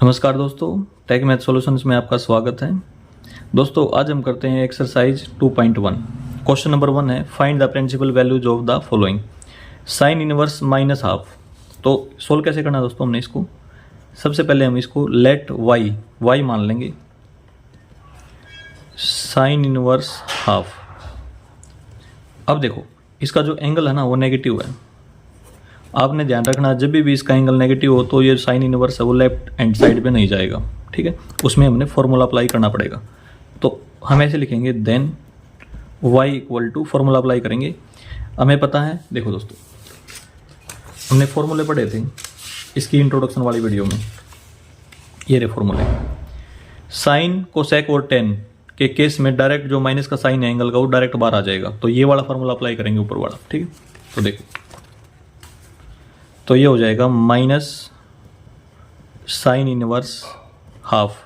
नमस्कार दोस्तों, take math solutions में आपका स्वागत है। दोस्तों आज हम करते हैं एक्सरसाइज 2.1। क्वेश्चन नंबर 1 है find the principal values of the following sine inverse minus half. तो सोल्व कैसे करना है दोस्तों, हमने इसको सबसे पहले हम इसको लेट वाई मान लेंगे साइन इनवर्स हाफ। अब देखो इसका जो एंगल है ना वो नेगेटिव है। आपने ध्यान रखना जब भी इसका एंगल नेगेटिव हो तो ये साइन इनवर्स है वो लेफ्ट हैंड साइड पे नहीं जाएगा, ठीक है। उसमें हमने फॉर्मूला अप्लाई करना पड़ेगा। तो हम ऐसे लिखेंगे then y equal to formula apply करेंगे। हमें पता है, देखो दोस्तों हमने फॉर्मूले पढ़े थे इसकी इंट्रोडक्शन वाली वीडियो में। ये रहे फॉर्मूले। साइन कोसेक और टेन के केस में डायरेक्ट जो माइनस का साइन है एंगल का वो डायरेक्ट बाहर आ जाएगा। तो ये वाला फॉर्मूला अप्लाई करेंगे ऊपर वाला, ठीक है। तो देखो तो ये हो जाएगा माइनस साइन इनवर्स हाफ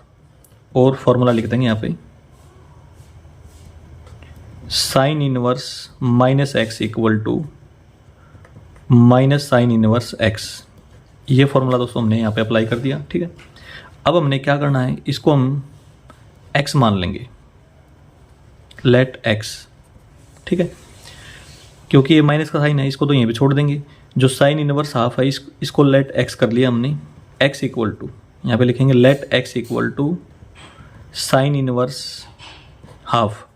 और फॉर्मूला लिख देंगे यहाँ पे sine inverse minus x equal to minus sine inverse x. ये फॉर्मूला दोस्तों हमने यहाँ पे अप्लाई कर दिया, ठीक है। अब हमने क्या करना है, इसको हम एक्स मान लेंगे, लेट एक्स, ठीक है। क्योंकि ये माइनस का साइन है इसको तो यहीं पे छोड़ देंगे। जो साइन इनवर्स हाफ है इसको लेट एक्स कर लिया हमने। एक्स इक्वल टू यहाँ पे लिखेंगे let x equal to sine inverse half.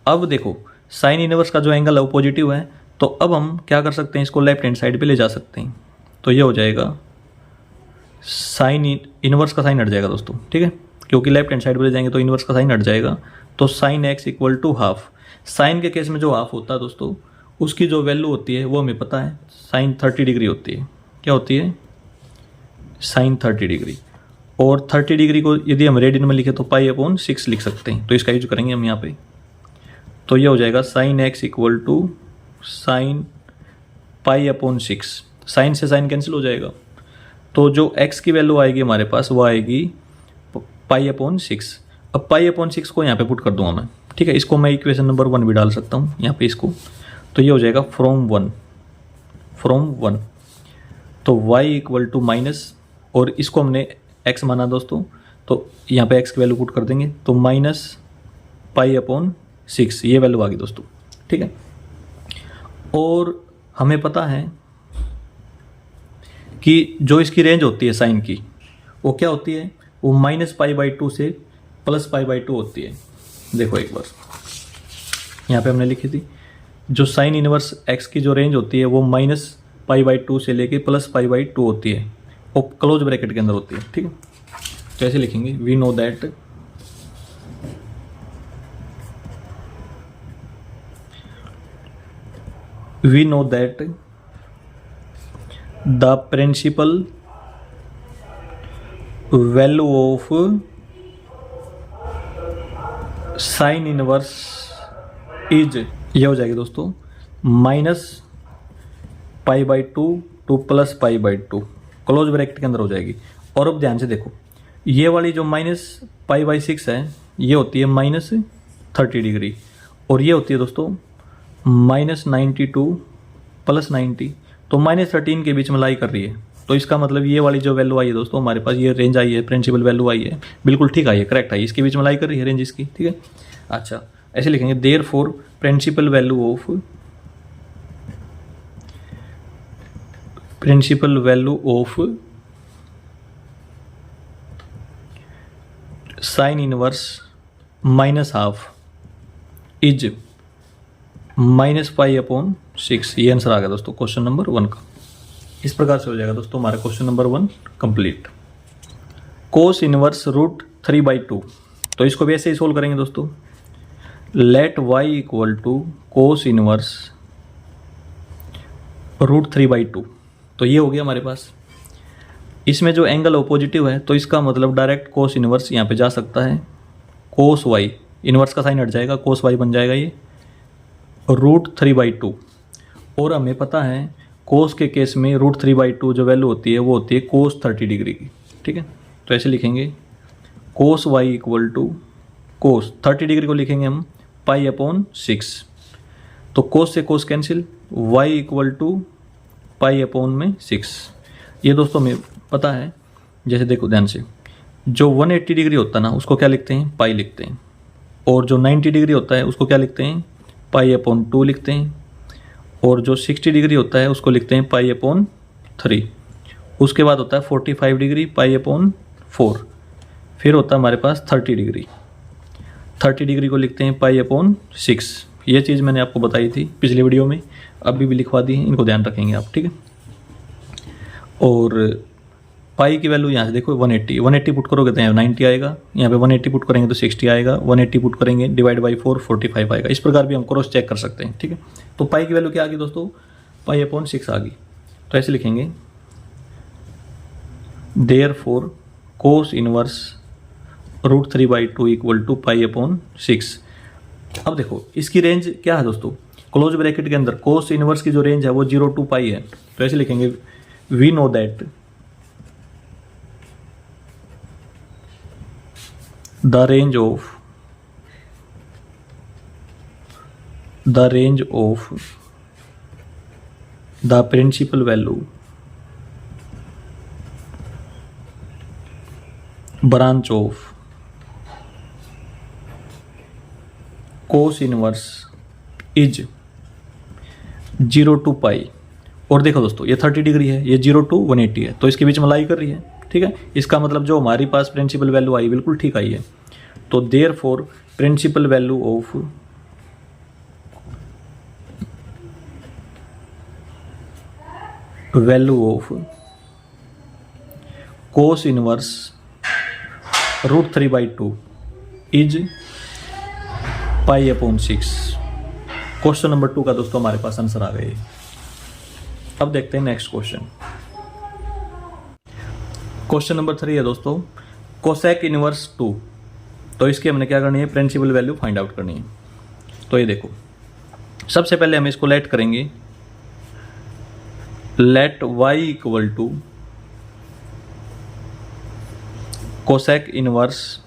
अब देखो साइन इनवर्स का जो एंगल है वो पॉजिटिव है, तो अब हम क्या कर सकते हैं, इसको लेफ्ट हैंड साइड पे ले जा सकते हैं। तो ये हो जाएगा साइन इनवर्स का साइन हट जाएगा दोस्तों, ठीक है। क्योंकि लेफ्ट हैंड साइड पे ले जाएंगे तो इनवर्स का साइन हट जाएगा। तो sine x equal to half. Sine के केस में जो हाफ होता है दोस्तों उसकी जो वैल्यू होती है वो हमें पता है, साइन 30 डिग्री होती है। क्या होती है? Sine 30 degree. और 30 डिग्री को यदि हम रेडियन में लिखे तो पाई अपॉन 6 लिख सकते हैं। तो इसका यूज करेंगे हम यहाँ पे। तो ये हो जाएगा sine x equal to sine pi upon 6। Sine से साइन कैंसिल हो जाएगा। तो जो एक्स की वैल्यू आएगी हमारे पास वो आएगी पाई अपॉन 6। अब पाई अपॉन 6 को यहाँ पे पुट कर दूंगा मैं, ठीक है। इसको मैं इक्वेशन नंबर 1 भी डाल सकता हूँ यहाँ पे इसको। तो ये हो जाएगा फ्रॉम वन। तो y इक्वल टू माइनस, और इसको हमने x माना दोस्तों, तो यहाँ पे x की वैल्यू पुट कर देंगे। तो माइनस पाई अपॉन 6 ये वैल्यू आ गई दोस्तों, ठीक है। और हमें पता है कि जो इसकी रेंज होती है साइन की वो क्या होती है, वो माइनस पाई बाई 2 से प्लस पाई बाई 2 होती है। देखो एक बार यहाँ पे हमने लिखी थी जो साइन इनवर्स एक्स की जो रेंज होती है वो माइनस पाई बाई 2 से लेके प्लस पाई बाई 2 होती है और क्लोज ब्रैकेट के अंदर होती है, ठीक है। तो ऐसे लिखेंगे we know that the principal value of sine inverse is, ये हो जाएगी दोस्तों minus pi by 2 to plus pi by 2 close bracket के अंदर हो जाएगी। और अब ध्यान से देखो ये वाली जो माइनस पाई बाई 6 है ये होती है माइनस 30 डिग्री, और ये होती है दोस्तों माइनस 92 प्लस 90। तो माइनस 13 के बीच में लाई कर रही है। तो इसका मतलब ये वाली जो वैल्यू आई है दोस्तों हमारे पास, ये रेंज आई है, प्रिंसिपल वैल्यू आई है, बिल्कुल ठीक आई है, करेक्ट आई है, इसके बीच में लाई कर रही है रेंज इसकी, ठीक है। अच्छा ऐसे लिखेंगे therefore principal value of sine inverse minus half is minus pi upon 6। ये आंसर आ गया दोस्तों क्वेश्चन नंबर 1 का। इस प्रकार से हो जाएगा दोस्तों हमारा question number 1 complete. Cos inverse root 3/2। तो इसको भी ऐसे ही सोल्व करेंगे दोस्तों। Let y equal to cos inverse root 3/2। तो ये हो गया हमारे पास। इसमें जो एंगल है पॉजिटिव है तो इसका मतलब डायरेक्ट कोस इनवर्स यहाँ पे जा सकता है। कोस y, इनवर्स का साइन हट जाएगा, कोस y बन जाएगा ये रूट 3/2। और हमें पता है कोस के केस में रूट 3/2 जो वैल्यू होती है वो होती है कोस 30 डिग्री की, ठीक है। तो ऐसे लिखेंगे cos y equal to cos 30 degree को लिखेंगे हम पाई अपॉन 6। तो कोस से cos cancel, y equal to pi upon में 6। ये दोस्तों हमें पता है, जैसे देखो ध्यान से जो 180 डिग्री होता है ना उसको क्या लिखते हैं, पाई लिखते हैं, और जो 90 डिग्री होता है उसको क्या लिखते हैं, पाई अपॉन 2 लिखते हैं, और जो 60 डिग्री होता है उसको लिखते हैं पाई अपॉन 3। उसके बाद होता है 45 डिग्री, पाई अपॉन 4। फिर होता है हमारे पास 30 डिग्री, 30 डिग्री को लिखते हैं पाई अपॉन 6। ये चीज़ मैंने आपको बताई थी पिछले वीडियो में, अभी भी लिखवा दी है, इनको ध्यान रखेंगे आप, ठीक है। और पाई की वैल्यू यहाँ से देखो 180, 180 पुट करोगे तो यहाँ 90 आएगा, यहाँ पे 180 पुट करेंगे तो 60 आएगा, 180 पुट करेंगे डिवाइड बाई 4 45 आएगा। इस प्रकार भी हम क्रॉस चेक कर सकते हैं, ठीक है। तो पाई की वैल्यू क्या आ गई दोस्तों, पाई अपॉन 6 आ गई। तो ऐसे लिखेंगे therefore cos inverse √3/2 equal to pi upon 6। अब देखो इसकी रेंज क्या है दोस्तों, क्लोज ब्रैकेट के अंदर कोस इनवर्स की जो रेंज है वो 0 to पाई है। तो ऐसे लिखेंगे we know that the range of the principal value branch of cos inverse is 0 to पाई। और देखो दोस्तों ये 30 डिग्री है, ये 0 to 180 है, तो इसके बीच में लाई कर रही है, ठीक है। इसका मतलब जो हमारे पास प्रिंसिपल वैल्यू आई बिल्कुल ठीक आई है। तो therefore principal value of cos inverse √3/2 is pi upon 6। Question number 2 का दोस्तों हमारे पास आंसर आ गए। अब देखते हैं नेक्स्ट क्वेश्चन। क्वेश्चन नंबर 3 है दोस्तों कोसेक इनवर्स 2। तो इसकी हमने क्या करनी है, प्रिंसिपल वैल्यू फाइंड आउट करनी है। तो ये देखो सबसे पहले हम इसको लेट करेंगे, let y equal to cosec inverse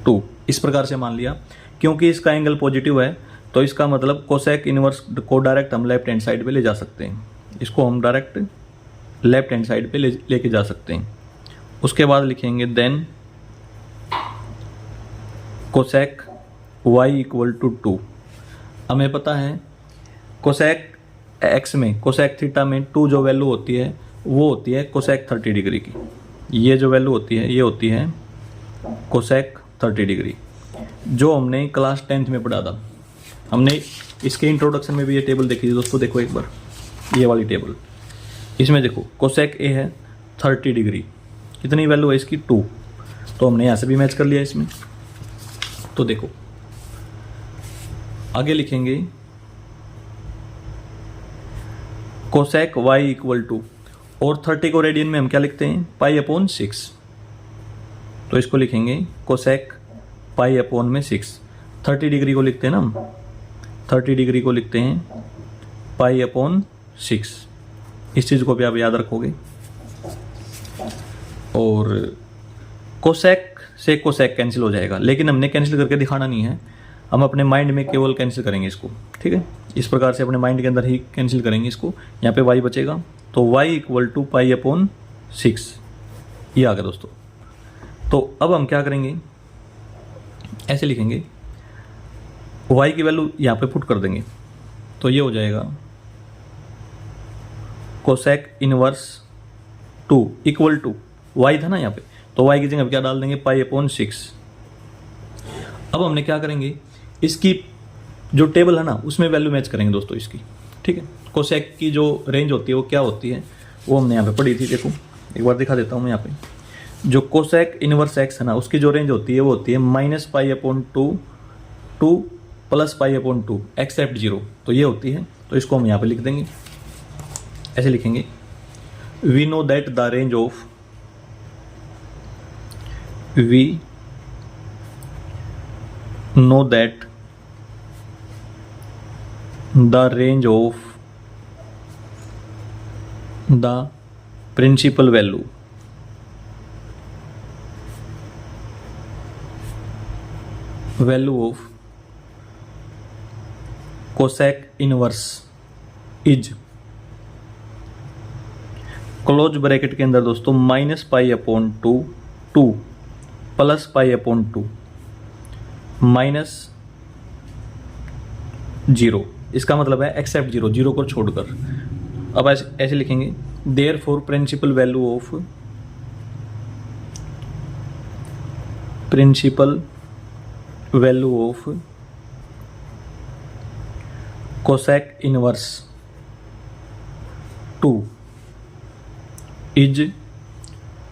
2। इस प्रकार से मान लिया, क्योंकि इसका एंगल पॉजिटिव है तो इसका मतलब कोसेक इनवर्स को डायरेक्ट हम लेफ्ट हैंड साइड पे ले जा सकते हैं, इसको हम डायरेक्ट लेफ्ट हैंड साइड पे लेके जा सकते हैं। उसके बाद लिखेंगे then cosec y equal to 2। हमें पता है कोसेक x में, कोसेक थीटा में 2 जो वैल्यू होती है वो होती है कोसेक 30 डिग्री की। ये जो वैल्यू होती है ये होती है कोसेक 30 डिग्री, जो हमने क्लास 10th में पढ़ा था। हमने इसके इंट्रोडक्शन में भी ये टेबल देखी थी दोस्तों। देखो एक बार ये वाली टेबल, इसमें देखो कोसेक ए है 30 डिग्री, कितनी वैल्यू है इसकी 2। तो हमने यहाँ से भी मैच कर लिया इसमें। तो देखो आगे लिखेंगे कोसेक y इक्वल टू, और 30 को रेडियन में हम क्या लिखते हैं, पाई अपॉन 6। तो इसको लिखेंगे कोसेक पाई अपॉन में 6। 30 डिग्री को लिखते हैं ना हम, 30 डिग्री को लिखते हैं पाई अपॉन 6। इस चीज़ को भी आप याद रखोगे। और कोसेक से कोसेक कैंसिल हो जाएगा, लेकिन हमने कैंसिल करके दिखाना नहीं है, हम अपने माइंड में केवल कैंसिल करेंगे इसको, ठीक है। इस प्रकार से अपने माइंड के अंदर ही कैंसिल करेंगे इसको। यहाँ पे y बचेगा, तो y equal to pi upon 6, ये आ गया दोस्तों। तो अब हम क्या करेंगे, ऐसे लिखेंगे y की वैल्यू यहाँ पे पुट कर देंगे, तो ये हो जाएगा cosec inverse 2 equal to y था ना यहाँ पे, तो y की जगह क्या डाल देंगे, पाई अपॉन 6। अब हमने क्या करेंगे, इसकी जो टेबल है ना उसमें वैल्यू मैच करेंगे दोस्तों इसकी, ठीक है। कोसेक की जो रेंज होती है वो क्या होती है, वो हमने यहाँ पे पढ़ी थी। देखो एक बार दिखा देता हूँ मैं यहाँ पे। जो कोसेक इनवर्स एक्स है ना उसकी जो रेंज होती है वो होती है -पाई/2 टू +पाई/2 एक्सेप्ट 0। तो ये होती है, तो इसको हम यहाँ पे लिख देंगे, ऐसे लिखेंगे we know that the range of we know that the range of the principal value of cosec inverse is close bracket के अंदर दोस्तों -पाई/2 2 प्लस पाई अपॉन 2 माइनस 0, इसका मतलब है एक्सेप्ट 0, 0 को छोड़कर। अब ऐसे लिखेंगे, therefore principal value of cosec inverse 2 is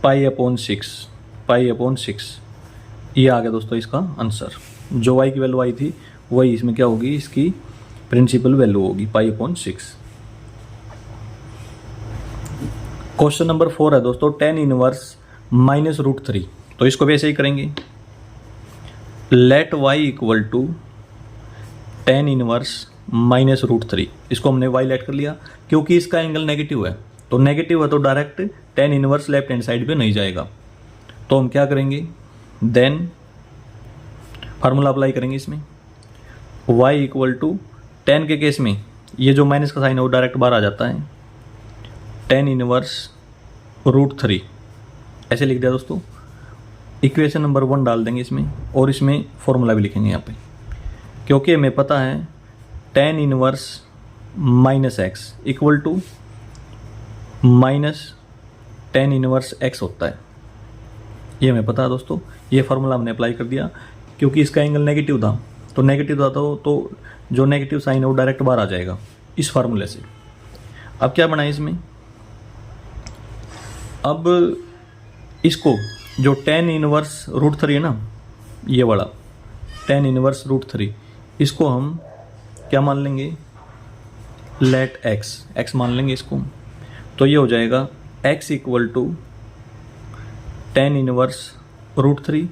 pi upon 6। ये आ गया दोस्तों इसका आंसर। जो y की वैल्यू आई थी वही इसमें क्या होगी, इसकी प्रिंसिपल वैल्यू होगी पाई अपॉन 6। क्वेश्चन नंबर 4 है दोस्तों, tan इनवर्स माइनस रूट 3। तो इसको भी ऐसे ही करेंगे, let y equal to tan inverse minus root 3। इसको हमने y लेट कर लिया क्योंकि इसका एंगल नेगेटिव है, तो नेगेटिव है तो direct tan inverse left hand side पे नहीं जाएगा। तो हम क्या करेंगे, देन फार्मूला अप्लाई करेंगे इसमें, y इक्वल टू tan के केस में ये जो माइनस का साइन है वो डायरेक्ट बाहर आ जाता है, tan इनवर्स रूट 3 ऐसे लिख दिया दोस्तों। इक्वेशन नंबर 1 डाल देंगे इसमें और इसमें फॉर्मूला भी लिखेंगे यहाँ पे, क्योंकि हमें पता है tan inverse minus x equal to minus tan inverse x होता है, ये हमें पता है दोस्तों। ये फार्मूला हमने अप्लाई कर दिया क्योंकि इसका एंगल नेगेटिव था, तो नेगेटिव था तो जो नेगेटिव साइन है वो डायरेक्ट बाहर आ जाएगा इस फार्मूले से। अब क्या बनाए इसमें, अब इसको जो tan इनवर्स रूट 3 है ना, ये वाला tan इनवर्स रूट 3, इसको हम क्या मान लेंगे, लेट x मान लेंगे इसको। तो ये हो जाएगा x equal to tan inverse root 3।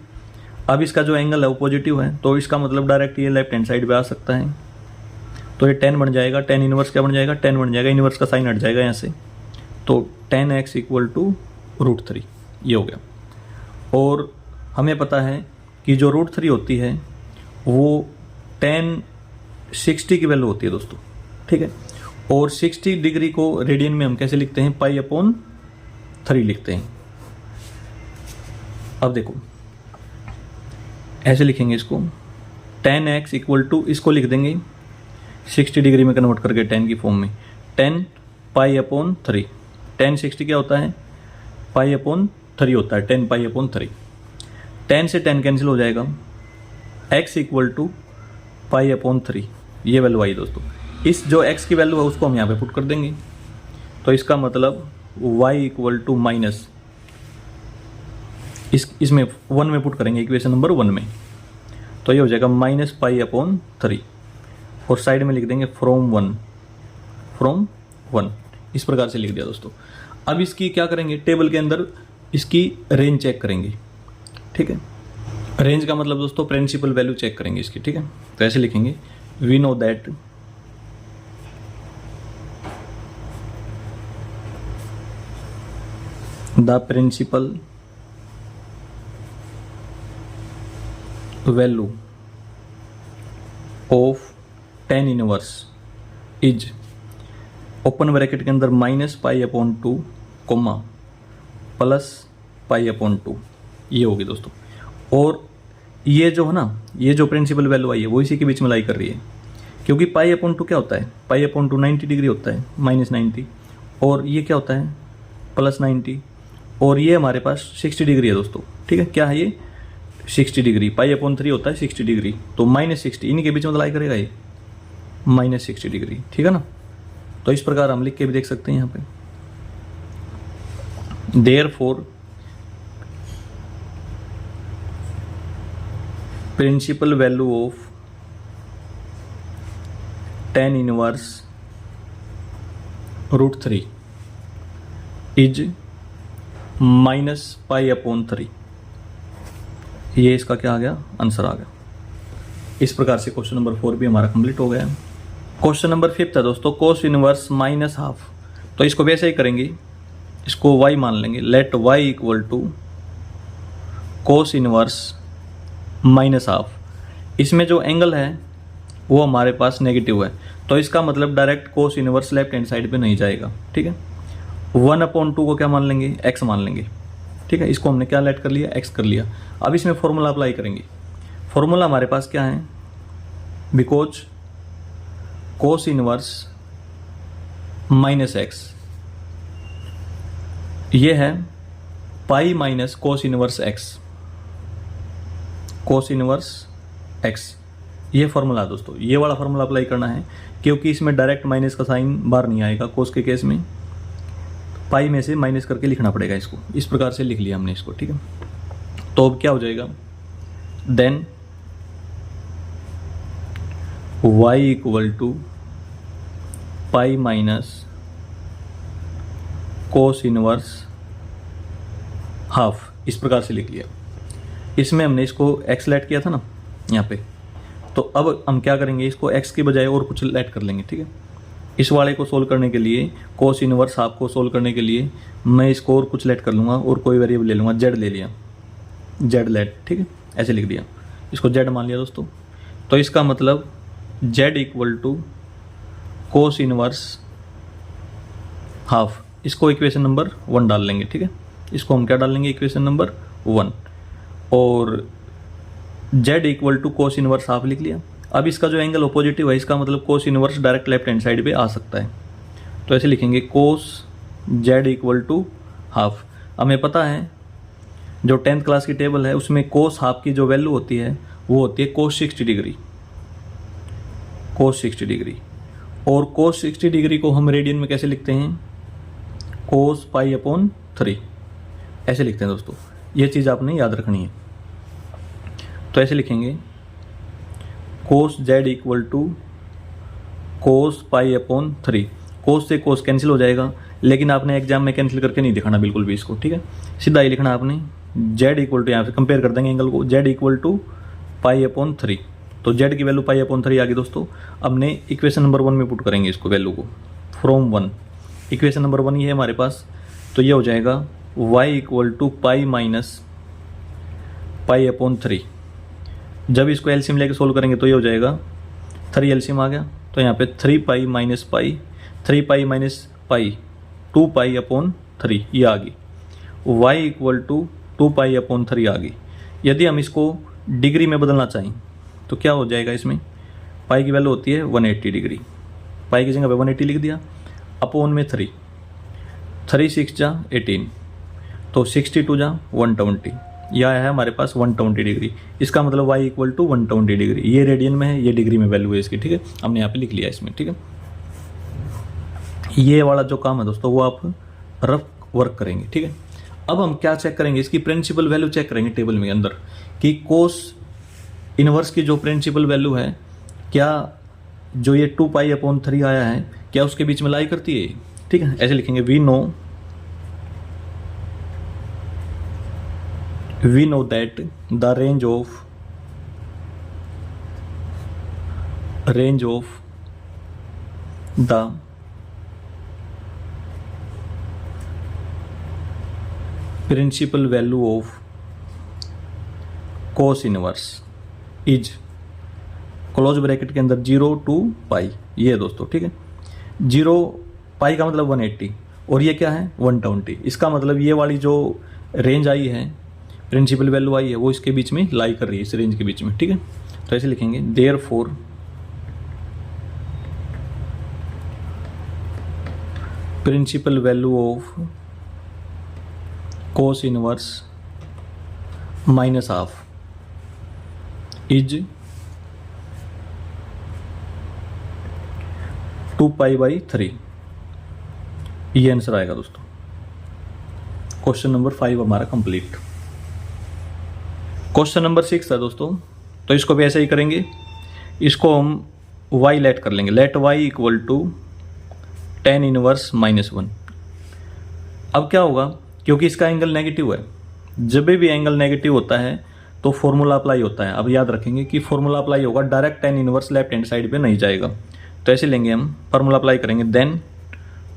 अब इसका जो एंगल है वो पॉजिटिव है, तो इसका मतलब डायरेक्ट ये लेफ्ट हैंड साइड पे आ सकता है, तो ये tan बन जाएगा। tan इनवर्स क्या बन जाएगा, tan बन जाएगा, इनवर्स का साइन हट जाएगा यहाँ से, तो tan x equal to root 3 ये हो गया। और हमें पता है कि जो रूट 3 होती है वो tan 60 की वैल्यू होती है दोस्तों, ठीक है। और 60 डिग्री को रेडियन में हम कैसे लिखते हैं, पाई अपॉन 3 लिखते हैं। अब देखो ऐसे लिखेंगे इसको, tan x इक्वल टू, इसको लिख देंगे 60 डिग्री में कन्वर्ट करके tan की फॉर्म में, tan पाई अपॉन 3। tan 60 क्या होता है, पाई अपॉन 3 होता है, tan पाई अपॉन 3। tan से tan कैंसिल हो जाएगा, x equal to pi upon 3, ये वैल्यू आई दोस्तों। इस जो x की वैल्यू है उसको हम यहाँ पे पुट कर देंगे, तो इसका मतलब y इक्वल टू माइनस, इसमें 1 में पुट करेंगे, इक्वेशन नंबर 1 में, तो ये हो जाएगा माइनस पाई अपॉन 3, और साइड में लिख देंगे फ्रॉम 1, इस प्रकार से लिख दिया दोस्तों। अब इसकी क्या करेंगे, टेबल के अंदर इसकी रेंज चेक करेंगे, ठीक है। रेंज का मतलब दोस्तों प्रिंसिपल वैल्यू चेक करेंगे इसकी, ठीक है। तो ऐसे लिखेंगे, we know that the principal value of tan inverse is, open bracket के अंदर minus pi upon 2 comma plus pi upon 2, ये होगी दोस्तों। और ये जो है ना, ये जो प्रिंसिपल वैल्यू आई है वो इसी के बीच में लाई कर रही है, क्योंकि पाई अपॉन 2 क्या होता है, पाई अपॉन 2 90 डिग्री होता है, माइनस 90, और ये क्या होता है प्लस 90, और ये हमारे पास 60 डिग्री है दोस्तों, ठीक है। क्या है ये 60 डिग्री, पाई अपॉन 3 होता है 60 डिग्री, तो माइनस 60 इन्हीं के बीच में लाई करेगा ये माइनस 60 डिग्री, ठीक है ना। तो इस प्रकार हम लिख के भी देख सकते हैं यहाँ पे, therefore principal value of tan inverse root 3 is minus pi upon 3, ये इसका क्या आ गया, आंसर आ गया। इस प्रकार से क्वेश्चन नंबर 4 भी हमारा कंप्लीट हो गया। क्वेश्चन नंबर 5 है दोस्तों, कोस इनवर्स माइनस हाफ। तो इसको वैसे ही करेंगे, इसको y मान लेंगे, let y equal to cos inverse minus half. इसमें जो एंगल है वो हमारे पास नेगेटिव है, तो इसका मतलब direct cos inverse left hand side पे नहीं जाएगा, ठीक है। 1/2 को क्या मान लेंगे, x मान लेंगे, ठीक है, इसको हमने क्या लेट कर लिया, x कर लिया। अब इसमें फॉर्मूला अप्लाई करेंगे। फॉर्मूला हमारे पास क्या है, because cos inverse minus x, ये है पाई minus cos inverse x, cos inverse x, ये फॉर्मूला है दोस्तों। ये वाला फॉर्मूला अप्लाई करना है क्योंकि इसमें डायरेक्ट माइनस का साइन बाहर नहीं आएगा कोस के केस में, पाई में से माइनस करके लिखना पड़ेगा इसको। इस प्रकार से लिख लिया हमने इसको, ठीक है। तो अब क्या हो जाएगा, then y equal to pi minus cos inverse half, इस प्रकार से लिख लिया। इसमें हमने इसको x लेट किया था ना यहाँ पे, तो अब हम क्या करेंगे, इसको x की बजाय और कुछ लेट कर लेंगे, ठीक है। इस वाले को सोल्व करने के लिए, कोस इनवर्स हाफ को सोल्व करने के लिए मैं इसको और कुछ लेट कर लूँगा और कोई वेरिएबल ले लूँगा, z ले लिया, z लेट, ठीक है, ऐसे लिख दिया, इसको z मान लिया दोस्तों। तो इसका मतलब z equal to cos inverse half, इसको इक्वेशन नंबर 1 डाल लेंगे, ठीक है। इसको हम क्या डाल लेंगे, इक्वेशन नंबर 1, और z equal to cos inverse half लिख लिया। अब इसका जो एंगल पॉजिटिव है, इसका मतलब cos inverse direct left hand side पे आ सकता है, तो ऐसे लिखेंगे cos z equal to half. हमें पता है जो 10th क्लास की टेबल है उसमें कोस हाफ की जो वैल्यू होती है वो होती है कोस 60 डिग्री, कोस 60 डिग्री। और कोस 60 डिग्री को हम रेडियन में कैसे लिखते हैं, कोस पाई अपॉन 3, ऐसे लिखते हैं दोस्तों। ये चीज़ आपने याद रखनी है। तो ऐसे लिखेंगे cos z equal to cos pi upon 3। Cos से कोस कैंसिल हो जाएगा, लेकिन आपने एग्जाम में कैंसिल करके नहीं दिखाना बिल्कुल भी इसको, ठीक है। सीधा ही लिखना आपने z इक्वल टू, यहाँ पे कंपेयर कर देंगे एंगल को, z equal to pi upon 3। तो z की वैल्यू पाई अपॉन 3 आ गई दोस्तों। अब ने इक्वेशन नंबर 1 में पुट करेंगे इसको, वैल्यू को फ्रॉम 1। इक्वेशन नंबर 1 ये है हमारे पास, तो ये हो जाएगा y equal to pi minus pi upon 3। जब इसको एलसीएम लेके सोल्व करेंगे तो ये हो जाएगा 3 एलसीएम आ गया, तो यहाँ पे 3 pi minus pi, 3 pi minus pi 2 pi upon 3 ये आ गई। y equal to 2 pi upon 3 आ गई। यदि हम इसको डिग्री में बदलना चाहें तो क्या हो जाएगा, इसमें पाई की वैल्यू होती है 180 डिग्री, पाई की जगह पे 180 लिख दिया, अपॉन में 3, 3 6 जा 18, तो 62 जा 120, यह है हमारे पास 120 डिग्री। इसका मतलब y इक्वल टू 120 डिग्री। ये रेडियन में है, ये डिग्री में वैल्यू है इसकी, ठीक है। हमने यहाँ पे लिख लिया इसमें, ठीक है। ये वाला जो काम है दोस्तों वो आप रफ वर्क करेंगे, ठीक है। अब हम क्या चेक करेंगे, इसकी प्रिंसिपल वैल्यू चेक करेंगे टेबल में अंदर कि कोस इनवर्स की जो प्रिंसिपल वैल्यू है, क्या जो ये 2 पाई अपॉन 3 आया है क्या उसके बीच में लाई करती है, ठीक है। ऐसे लिखेंगे we know that the range of the principal value of cos inverse is close bracket के अंदर 0 to पाई, ये है दोस्तों, ठीक है। 0 पाई का मतलब 180 और ये क्या है 120। इसका मतलब ये वाली जो रेंज आई है, प्रिंसिपल वैल्यू आई है, वो इसके बीच में लाई कर रही है, इस रेंज के बीच में, ठीक है। तो ऐसे लिखेंगे therefore principal value of cos inverse minus half is 2 pi by 3, ये आंसर आएगा दोस्तों। क्वेश्चन नंबर 5 हमारा कंप्लीट। क्वेश्चन नंबर 6 है दोस्तों, तो इसको भी ऐसे ही करेंगे। इसको हम y लेट कर लेंगे, let y equal to tan inverse -1। अब क्या होगा, क्योंकि इसका एंगल नेगेटिव है, जब भी एंगल नेगेटिव होता है तो फॉर्मूला अप्लाई होता है। अब याद रखेंगे कि फॉर्मूला अप्लाई होगा, direct tan inverse left hand side पे नहीं जाएगा। तो ऐसे लेंगे हम, फॉर्मूला अप्लाई करेंगे, then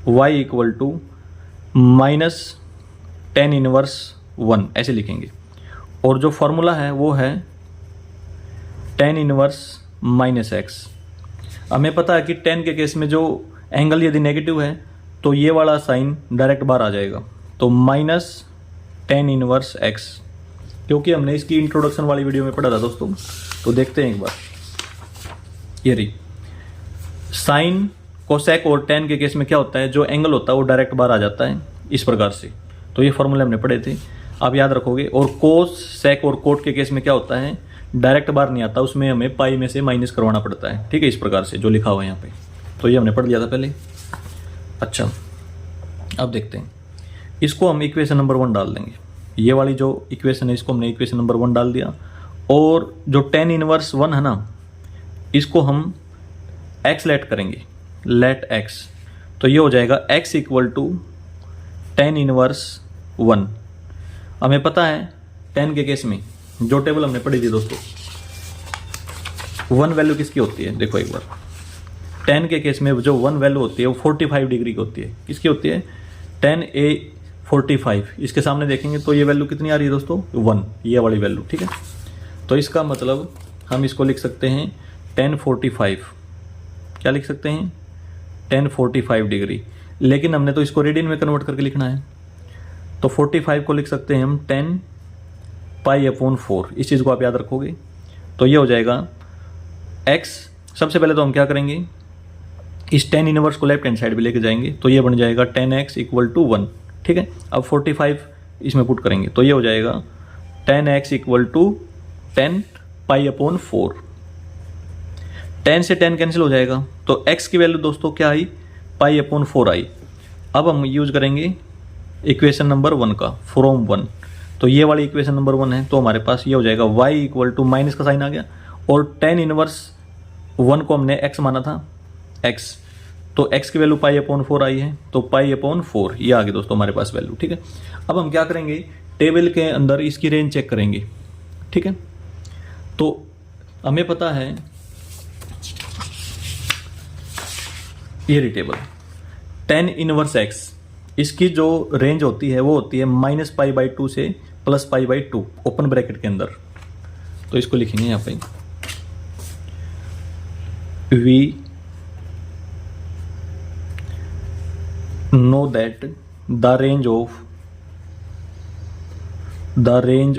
y equal to minus tan inverse 1, ऐसे लिखेंगे। और जो फॉर्मूला है वो है tan इनवर्स -x। हमें पता है कि tan के केस में जो एंगल यदि नेगेटिव है तो ये वाला साइन डायरेक्ट बाहर आ जाएगा, तो tan इनवर्स x, क्योंकि हमने इसकी इंट्रोडक्शन वाली वीडियो में पढ़ा था दोस्तों, तो देखते हैं एक बार। ये रही साइन, कोसेक और tan के केस में क्या होता है, जो एंगल होता है वो डायरेक्ट बाहर आ जाता है इस प्रकार से। तो ये फॉर्मूले हमने पढ़े थे, आप याद रखोगे। और कोस, सेक और कोट के केस में क्या होता है, डायरेक्ट बाहर नहीं आता, उसमें हमें पाई में से माइनस करवाना पड़ता है, ठीक है, इस प्रकार से जो लिखा हुआ है यहाँ पे। तो ये हमने पढ़ लिया था पहले। अच्छा, अब देखते हैं, इसको हम इक्वेशन नंबर 1 डाल देंगे। ये वाली जो इक्वेशन है इसको हमने इक्वेशन नंबर 1 डाल दिया, और जो tan इनवर्स 1 है ना, इसको हम x लेट करेंगे, लेट x। तो ये हो जाएगा x equal to tan inverse 1। हमें पता है tan के केस में जो टेबल हमने पढ़ी थी दोस्तों, 1 वैल्यू किसकी होती है, देखो एक बार। tan के केस में जो 1 वैल्यू होती है वो 45 डिग्री की होती है। किसकी होती है, tan a 45। इसके सामने देखेंगे तो ये वैल्यू कितनी आ रही है दोस्तों, 1, ये वाली वैल्यू, ठीक है। तो इसका मतलब हम इसको लिख सकते हैं tan 45। क्या लिख सकते हैं, tan 45 डिग्री। लेकिन हमने तो इसको रेडियन में कन्वर्ट करके लिखना है, तो 45 को लिख सकते हैं हम tan π/4। इस चीज़ को आप याद रखोगे। तो ये हो जाएगा x। सबसे पहले तो हम क्या करेंगे, इस tan इनवर्स को लेफ्ट हैंड साइड पे लेके जाएंगे, तो ये बन जाएगा tan x इक्वल टू 1, ठीक है। अब 45 इसमें पुट करेंगे, तो ये हो जाएगा tan x equal to tan π/4। tan से tan कैंसिल हो जाएगा, तो x की वैल्यू दोस्तों क्या आई, π/4 आई। अब हम यूज करेंगे इक्वेशन नंबर 1 का, फ्रॉम 1। तो ये वाली इक्वेशन नंबर 1 है, तो हमारे पास ये हो जाएगा y इक्वल टू माइनस का साइन आ गया, और tan इनवर्स 1 को हमने x माना था, x, तो x की वैल्यू π/4 आई है, तो π/4 ये आ गई दोस्तों हमारे पास वैल्यू, ठीक है। अब हम क्या करेंगे, टेबल के अंदर इसकी रेंज चेक करेंगे, ठीक है। तो हमें पता है ये टेबल tan इनवर्स x, इसकी जो रेंज होती है वो होती है -π/2 से +π/2 ओपन ब्रैकेट के अंदर। तो इसको लिखेंगे यहाँ पे, we know that the range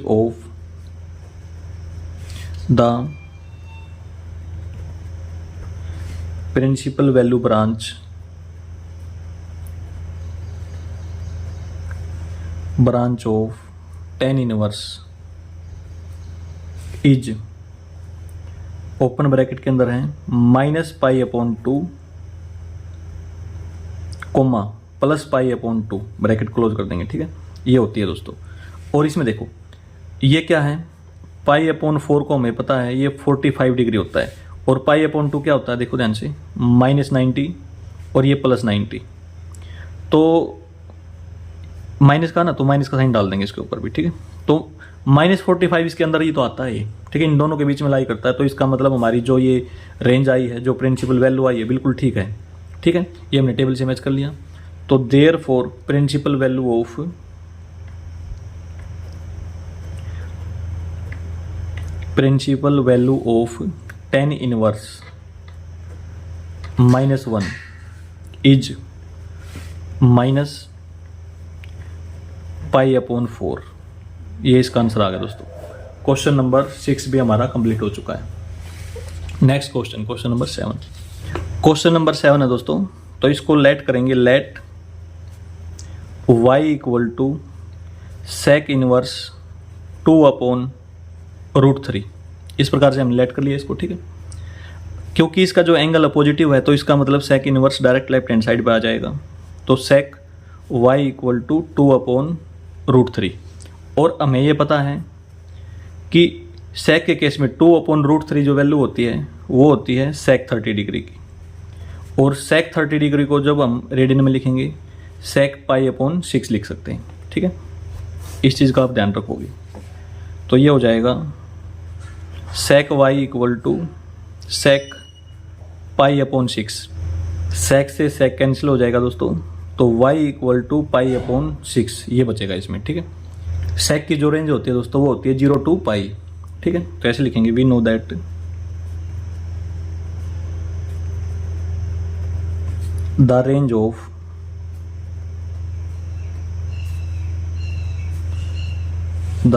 of the principal value branch of tan inverse is open bracket के अंदर है -π/2 कोमा +π/2, ब्रैकेट क्लोज कर देंगे, ठीक है। ये होती है दोस्तों। और इसमें देखो ये क्या है, π/4 को हमें पता है ये 45 डिग्री होता है, और π/2 क्या होता है, देखो ध्यान से, -90 और ये +90। तो माइनस का ना, तो माइनस का साइन डाल देंगे इसके ऊपर भी, ठीक है। तो -45 इसके अंदर ही तो आता है ये, ठीक है, इन दोनों के बीच में लाई करता है। तो इसका मतलब हमारी जो ये रेंज आई है, जो प्रिंसिपल वैल्यू आई है, बिल्कुल ठीक है, ठीक है। ये हमने टेबल से मैच कर लिया। तो therefore principal value of tan inverse -1 is -π/4। ये इसका आंसर आ गया दोस्तों। क्वेश्चन नंबर 6 भी हमारा कंप्लीट हो चुका है। Next question, question number 7। Question number 7 है दोस्तों, तो इसको लेट करेंगे, let y equal to sec inverse 2/√3। इस प्रकार से हम लेट कर लिया इसको, ठीक है। क्योंकि इसका जो एंगल पॉजिटिव है, तो इसका मतलब sec inverse direct left hand side पे आ जाएगा। तो sec y इक्वल टू 2/√3। और हमें ये पता है कि sec के केस में 2/√3 जो वैल्यू होती है वो होती है sec 30 डिग्री की। और sec 30 डिग्री को जब हम रेडियन में लिखेंगे sec π/6 लिख सकते हैं, ठीक है। इस चीज़ का आप ध्यान रखोगे। तो ये हो जाएगा sec y equal to sec π/6। sec से sec कैंसिल हो जाएगा दोस्तों, तो y इक्वल टू π/6 ये बचेगा इसमें, ठीक है। sec की जो रेंज होती है दोस्तों वो होती है 0 to π, ठीक है। तो ऐसे लिखेंगे, we know that the range of the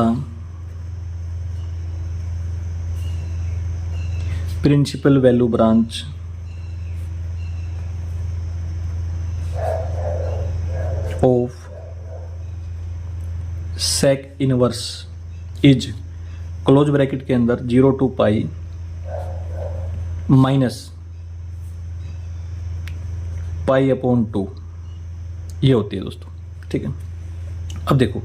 principal value branch of sec inverse is close bracket के अंदर 0 to pi minus pi upon 2 ये होती है दोस्तों, ठीक है। अब देखो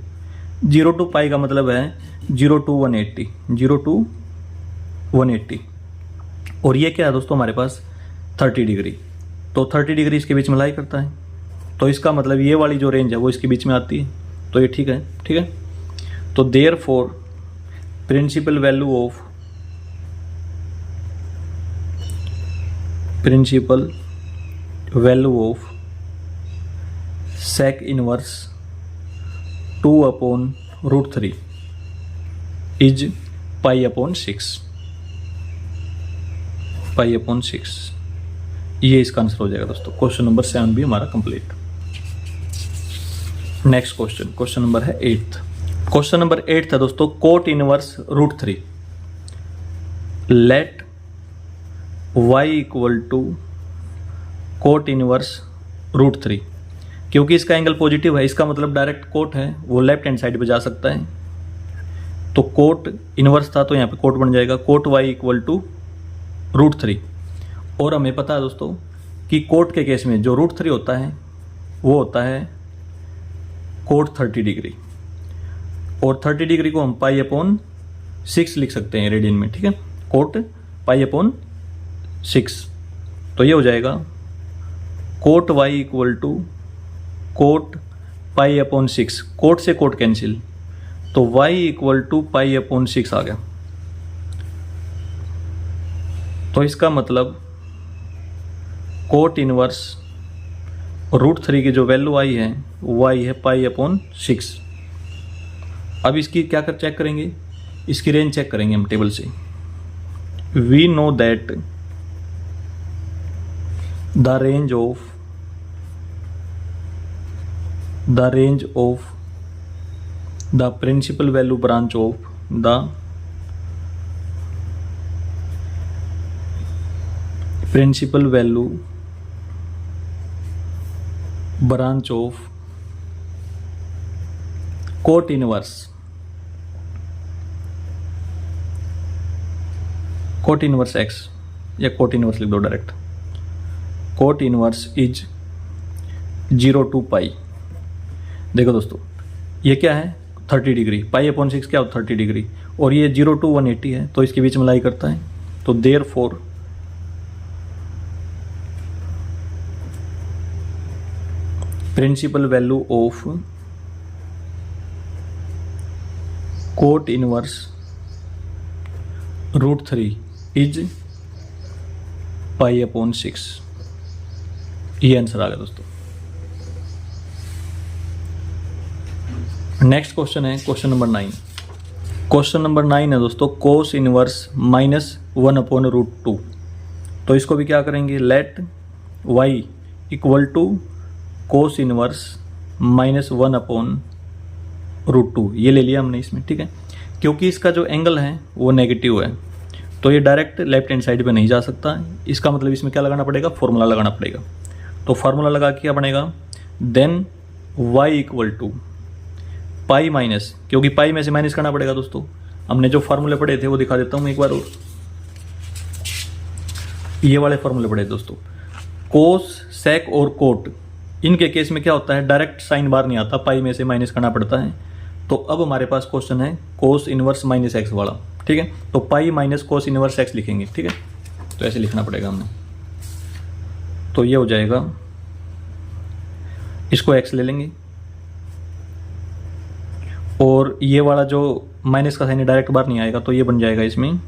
0 to पाई का मतलब है 0 to 180, 0 to 180, और ये क्या है दोस्तों हमारे पास 30 डिग्री, तो 30 डिग्री इसके बीच में लाई करता है, तो इसका मतलब ये वाली जो रेंज है वो इसके बीच में आती है, तो ये ठीक है, ठीक है। तो therefore principal value of sec inverse 2/√3 is π/6, ये इसका आंसर हो जाएगा दोस्तों। क्वेश्चन नंबर 7 भी हमारा कंप्लीट। नेक्स्ट क्वेश्चन नंबर है 8th। क्वेश्चन नंबर 8 है दोस्तों, cot inverse √3 let y equal to cot inverse √3। क्योंकि इसका एंगल पॉजिटिव है, इसका मतलब डायरेक्ट कोट है वो लेफ्ट हैंड साइड पे जा सकता है, तो कोट इनवर्स था तो यहाँ पे कोट बन जाएगा कोट y इक्वल टू √3। और हमें पता है दोस्तों कि कोट के केस में जो √3 होता है वो होता है कोट 30 डिग्री, और 30 डिग्री को हम π/6 लिख सकते हैं रेडियन में, ठीक है, कोट π/6। तो ये हो जाएगा cot y equal to cot π/6, cot से कोट कैंसिल, तो y इक्वल टू π/6 आ गया। तो इसका मतलब कोट इनवर्स √3 की जो वैल्यू आई है वो आई है π/6। अब इसकी क्या कर चेक करेंगे, इसकी रेंज चेक करेंगे हम टेबल से। We know that the range of the principal value branch of the principal value branch of cot inverse x या कोट इनवर्स लिख दो direct, cot inverse is 0 to pi. देखो दोस्तों ये क्या है 30 डिग्री, π/6 क्या हो 30 डिग्री, और ये 0 to 180 है, तो इसके बीच में लाई करता है, तो therefore principal value of cot inverse √3 is π/6। ये आंसर आ गया दोस्तों। नेक्स्ट क्वेश्चन है क्वेश्चन नंबर 9। क्वेश्चन नंबर 9 है दोस्तों, कोस इनवर्स -1/√2। तो इसको भी क्या करेंगे, let y equal to cos inverse -1/√2 ये ले लिया हमने इसमें, ठीक है। क्योंकि इसका जो एंगल है वो नेगेटिव है, तो ये डायरेक्ट लेफ्ट हैंड साइड पे नहीं जा सकता, इसका मतलब इसमें क्या लगाना पड़ेगा, फॉर्मूला लगाना पड़ेगा। तो फार्मूला लगा के क्या बनेगा, then y equal to pi minus, क्योंकि पाई में से माइनस करना पड़ेगा दोस्तों, हमने जो फार्मूले पढ़े थे वो दिखा देता हूँ एक बार और। ये वाले फार्मूले पढ़े दोस्तों, कोस सेक और कोट, इनके केस में क्या होता है डायरेक्ट साइन बार नहीं आता, पाई में से माइनस करना पड़ता है। तो अब हमारे पास क्वेश्चन है कोस इनवर्स -x वाला, ठीक है। तो पाई माइनस कोस इनवर्स x लिखेंगे, ठीक है। तो ऐसे लिखना पड़ेगा हमने, तो ये हो जाएगा, इसको x ले लेंगे, और ये वाला जो माइनस का साइन डायरेक्ट बार नहीं आएगा, तो ये बन जाएगा इसमें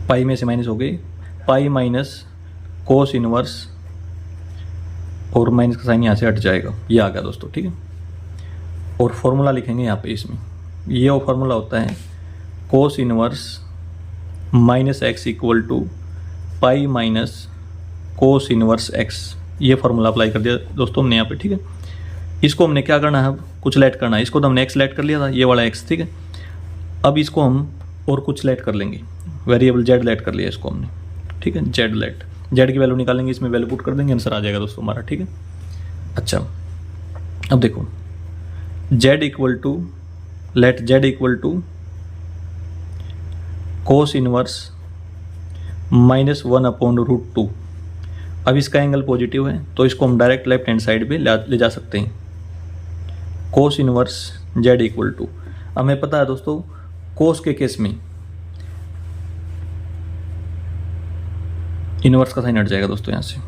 पाई में से माइनस हो गई, पाई माइनस कोस इनवर्स, और माइनस का साइन यहाँ से हट जाएगा, ये आ गया दोस्तों, ठीक है। और फॉर्मूला लिखेंगे यहाँ पे इसमें, ये वो फार्मूला होता है cos inverse -x equal to pi minus cos inverse x। ये फार्मूला अप्लाई कर दिया दोस्तों हमने यहाँ पे, ठीक है। इसको हमने क्या करना है, अब कुछ लेट करना है। इसको तो हमने एक्स लेट कर लिया था, ये वाला एक्स, ठीक है। अब इसको हम और कुछ लेट कर लेंगे, वेरिएबल जेड लेट कर लिया इसको हमने, ठीक है। जेड लेट, जेड की वैल्यू निकालेंगे, इसमें वैल्यू पुट कर देंगे, आंसर आ जाएगा दोस्तों हमारा, ठीक है। अच्छा, अब देखो z equal to, let z equal to cos inverse -1/√2। अब इसका एंगल पॉजिटिव है तो इसको हम डायरेक्ट लेफ्ट हैंड साइड पे ले जा सकते हैं। Cos inverse z equal to, हमें पता है दोस्तों कोस के केस में इनवर्स का साइन हट जाएगा दोस्तों यहाँ से।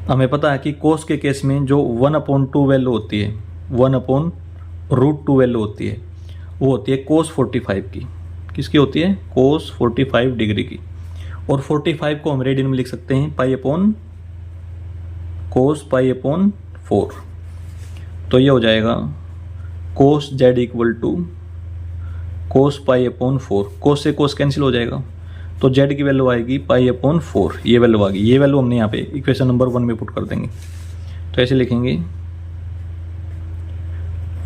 हमें पता है कि कोस के केस में जो 1/2 वैल्यू होती है, 1/√2 वैल्यू होती है, वो होती है कोस 45 की। किसकी होती है? कोस 45 डिग्री की। और 45 को हम रेडियन में लिख सकते हैं कोस π/4। तो ये हो जाएगा कोस जेड इक्वल टू कोस π/4। कोस से कोस कैंसिल हो जाएगा तो जेड की वैल्यू आएगी π/4, ये वैल्यू आ गई। ये वैल्यू हमने यहाँ पे इक्वेशन नंबर 1 में पुट कर देंगे। तो ऐसे लिखेंगे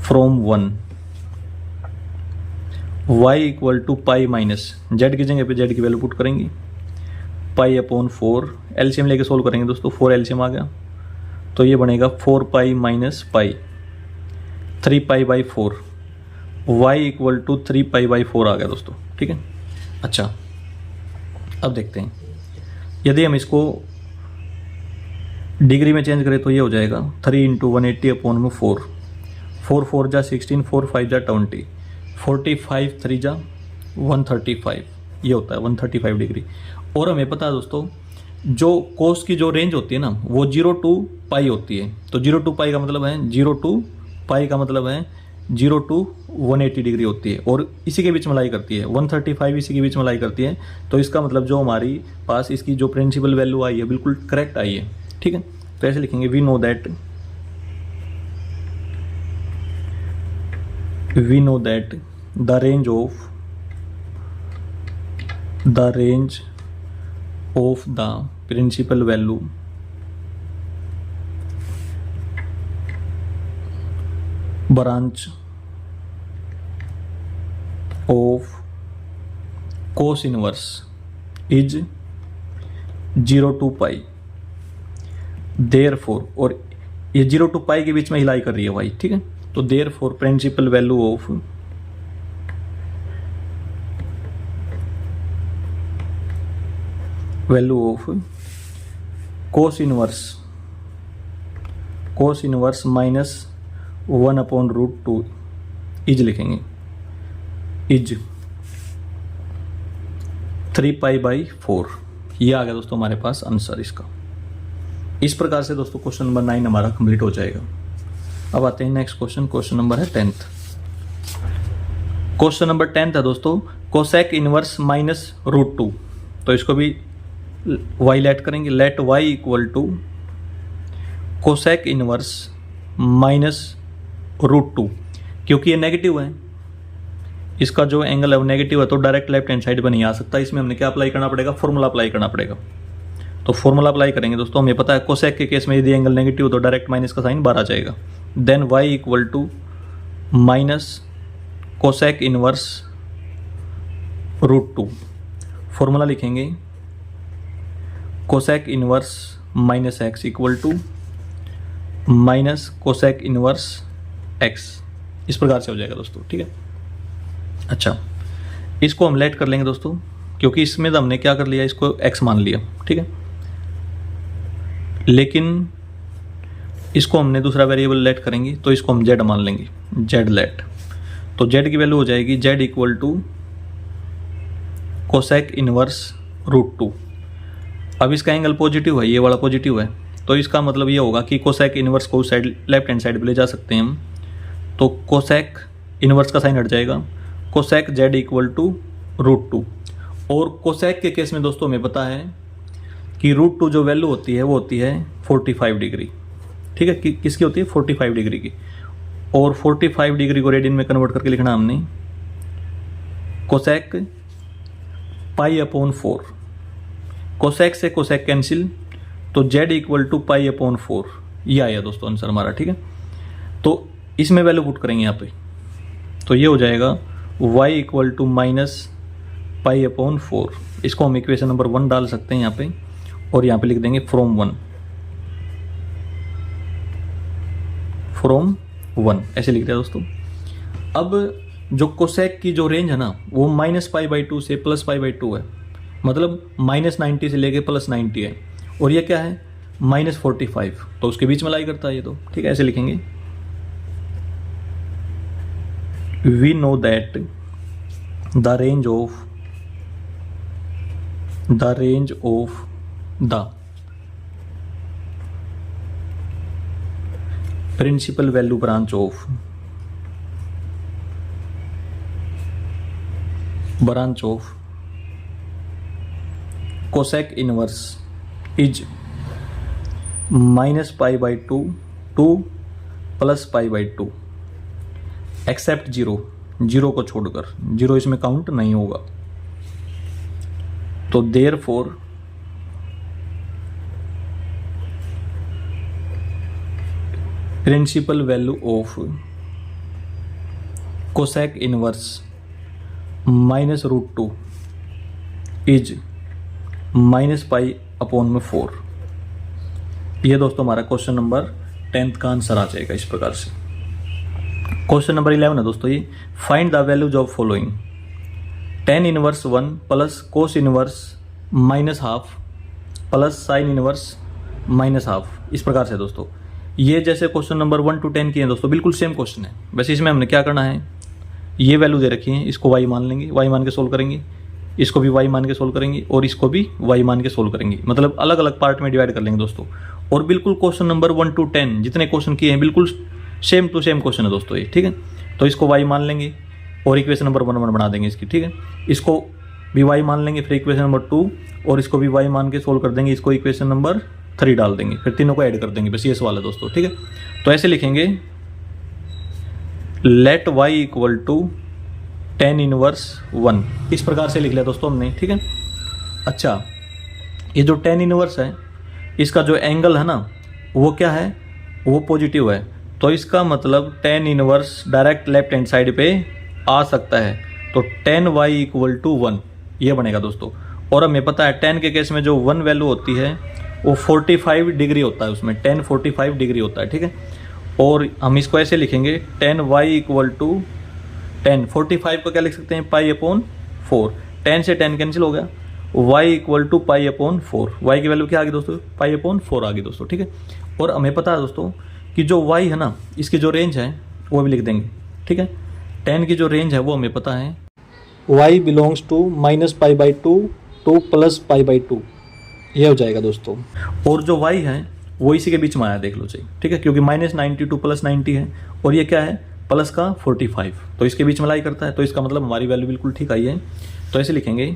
from 1 y equal to pi minus, z की जगह पे जेड की वैल्यू पुट करेंगे, π/4। एलसीएम लेके सोल्व करेंगे दोस्तों, 4 एलसीएम आ गया तो ये बनेगा 4π minus pi, 3π/4, y equal to 3π/4 आ गया दोस्तों, ठीक है। अच्छा, अब देखते हैं यदि हम इसको डिग्री में चेंज करें तो ये हो जाएगा 3 × 180/4, 4 4 जा 16, 4 5 जा 20, 45 3 जा 135, ये होता है 135 डिग्री। और हमें पता है दोस्तों जो कोस की जो रेंज होती है ना वो 0 to पाई होती है। तो 0 to पाई का मतलब है 0 to पाई का मतलब है 0 to 180 डिग्री होती है, और इसी के बीच मलाई करती है, 135 इसी के बीच मलाई करती है। तो इसका मतलब जो हमारी पास इसकी जो प्रिंसिपल वैल्यू आई है बिल्कुल करेक्ट आई है, ठीक है। तो ऐसे लिखेंगे we know that the range of the principal value branch of cos inverse is 0 to pi. therefore, और ये 0 to पाई के बीच में हिलाई कर रही है भाई, ठीक है। तो therefore principal value of cos inverse -1/√2 is लिखेंगे, इज 3π/4। ये आ गया दोस्तों हमारे पास आंसर इसका। इस प्रकार से दोस्तों क्वेश्चन नंबर 9 हमारा कंप्लीट हो जाएगा। अब आते हैं नेक्स्ट क्वेश्चन, क्वेश्चन नंबर है 10th। क्वेश्चन नंबर 10th है दोस्तों कोसेक इनवर्स -√2। तो इसको भी y लेट करेंगे, let y equal to cosec inverse -√2। क्योंकि ये नेगेटिव है, इसका जो एंगल है वो नेगेटिव है तो डायरेक्ट लेफ्ट हैंड साइड पर नहीं आ सकता। इसमें हमने क्या अप्लाई करना पड़ेगा? फॉर्मूला अप्लाई करना पड़ेगा। तो फॉर्मूला अप्लाई करेंगे दोस्तों, हमें पता है कोसेक के केस में यदि एंगल नेगेटिव तो डायरेक्ट माइनस का साइन बाहर आ जाएगा। Then y equal to minus cosec inverse √2। Formula लिखेंगे cosec inverse -x equal to minus cosec inverse x। इस प्रकार से हो जाएगा दोस्तों, ठीक है। अच्छा, इसको हम लेट कर लेंगे दोस्तों, क्योंकि इसमें तो हमने क्या कर लिया, इसको x मान लिया, ठीक है। लेकिन इसको हमने दूसरा वेरिएबल लेट करेंगे तो इसको हम z मान लेंगे, z लेट। तो z की वैल्यू हो जाएगी z equal to cosec inverse √2। अब इसका एंगल पॉजिटिव है, ये वाला पॉजिटिव है, तो इसका मतलब ये होगा कि कोसेक इनवर्स को साइड लेफ्ट हैंड साइड पे ले जा सकते हैं हम। तो कोसेक इनवर्स का साइन हट जाएगा, कोसेक z इक्वल टू √2। और कोसेक के केस में दोस्तों हमें पता है कि √2 जो वैल्यू होती है वो होती है 45 डिग्री, ठीक है। किसकी होती है? 45 डिग्री की। और 45 डिग्री को रेडियन में कन्वर्ट करके लिखना हमने कोसेक π/4। कोसेक से कोसेक कैंसिल, तो z इक्वल टू π/4, ये आया दोस्तों आंसर हमारा, ठीक है। तो इसमें वैल्यू पुट करेंगे यहाँ पे, तो ये हो जाएगा y equal to minus pi upon 4। इसको हम इक्वेशन नंबर 1 डाल सकते हैं यहाँ पे, और यहाँ पे लिख देंगे फ्रॉम 1 ऐसे लिख दिया दोस्तों। अब जो कोसेक की जो रेंज है ना वो -π/2 से +π/2 है, मतलब -90 से लेके +90 है, और ये क्या है -45, तो उसके बीच में लाई करता है ये तो, ठीक है। ऐसे लिखेंगे we know that the range of the principal value branch of cosec inverse is -π/2 to +π/2 except 0 को छोड़कर, 0 इसमें काउंट नहीं होगा। तो therefore principal value of cosec inverse -√2 is -π/4। ये दोस्तों हमारा क्वेश्चन नंबर 10th का आंसर आ जाएगा इस प्रकार से। क्वेश्चन नंबर 11 है दोस्तों ये, find the values of following tan inverse 1 plus cos inverse -½ plus sine inverse -½ इस प्रकार से दोस्तों। ये जैसे क्वेश्चन नंबर 1 to 10 किए हैं दोस्तों, बिल्कुल सेम क्वेश्चन है। वैसे इसमें हमने क्या करना है, ये वैल्यू दे रखी है, इसको y मान लेंगे, y मान के सोल्व करेंगे, इसको भी y मान के सोल्व करेंगे, और इसको भी y मान के सोल्व करेंगे, मतलब अलग अलग पार्ट में डिवाइड कर लेंगे दोस्तों। और बिल्कुल क्वेश्चन नंबर 1 to 10 जितने क्वेश्चन किए हैं बिल्कुल सेम टू सेम क्वेश्चन है दोस्तों ये, ठीक है। तो इसको y मान लेंगे और इक्वेशन नंबर 1 बना देंगे इसकी, ठीक है। इसको भी y मान लेंगे, फिर इक्वेशन नंबर 2, और इसको भी y मान के सोल्व कर देंगे, इसको इक्वेशन नंबर 3 डाल देंगे, फिर तीनों को ऐड कर देंगे, बस ये सवाल है दोस्तों, ठीक है। तो ऐसे लिखेंगे let y equal to tan inverse 1, इस प्रकार से लिख लिया दोस्तों हमने, ठीक है। अच्छा, ये जो tan इनवर्स है इसका जो एंगल है ना वो क्या है, वो पॉजिटिव है, तो इसका मतलब tan inverse direct left hand side पे आ सकता है, तो tan y इक्वल टू 1 ये बनेगा दोस्तों। और हमें पता है tan के केस में जो 1 वैल्यू होती है वो 45 डिग्री होता है, उसमें tan 45 डिग्री होता है, ठीक है। और हम इसको ऐसे लिखेंगे tan y equal to tan 45 को क्या लिख सकते हैं π/4, tan से tan कैंसिल हो गया, y इक्वल टू π/4, y की वैल्यू क्या आ गई दोस्तों π/4 आ गई दोस्तों, ठीक है। और हमें पता है दोस्तों कि जो y है ना इसकी जो रेंज है वो भी लिख देंगे, ठीक है। tan की जो रेंज है वो हमें पता है y बिलोंग्स टू -π/2 टू +π/2, ये हो जाएगा दोस्तों। और जो y है वो इसी के बीच में आया, देख लो चाहिए, ठीक है, क्योंकि -90 टू +90 है, और ये क्या है प्लस का 45, तो इसके बीच में लाई करता है, तो इसका मतलब हमारी वैल्यू बिल्कुल ठीक आई है। तो ऐसे लिखेंगे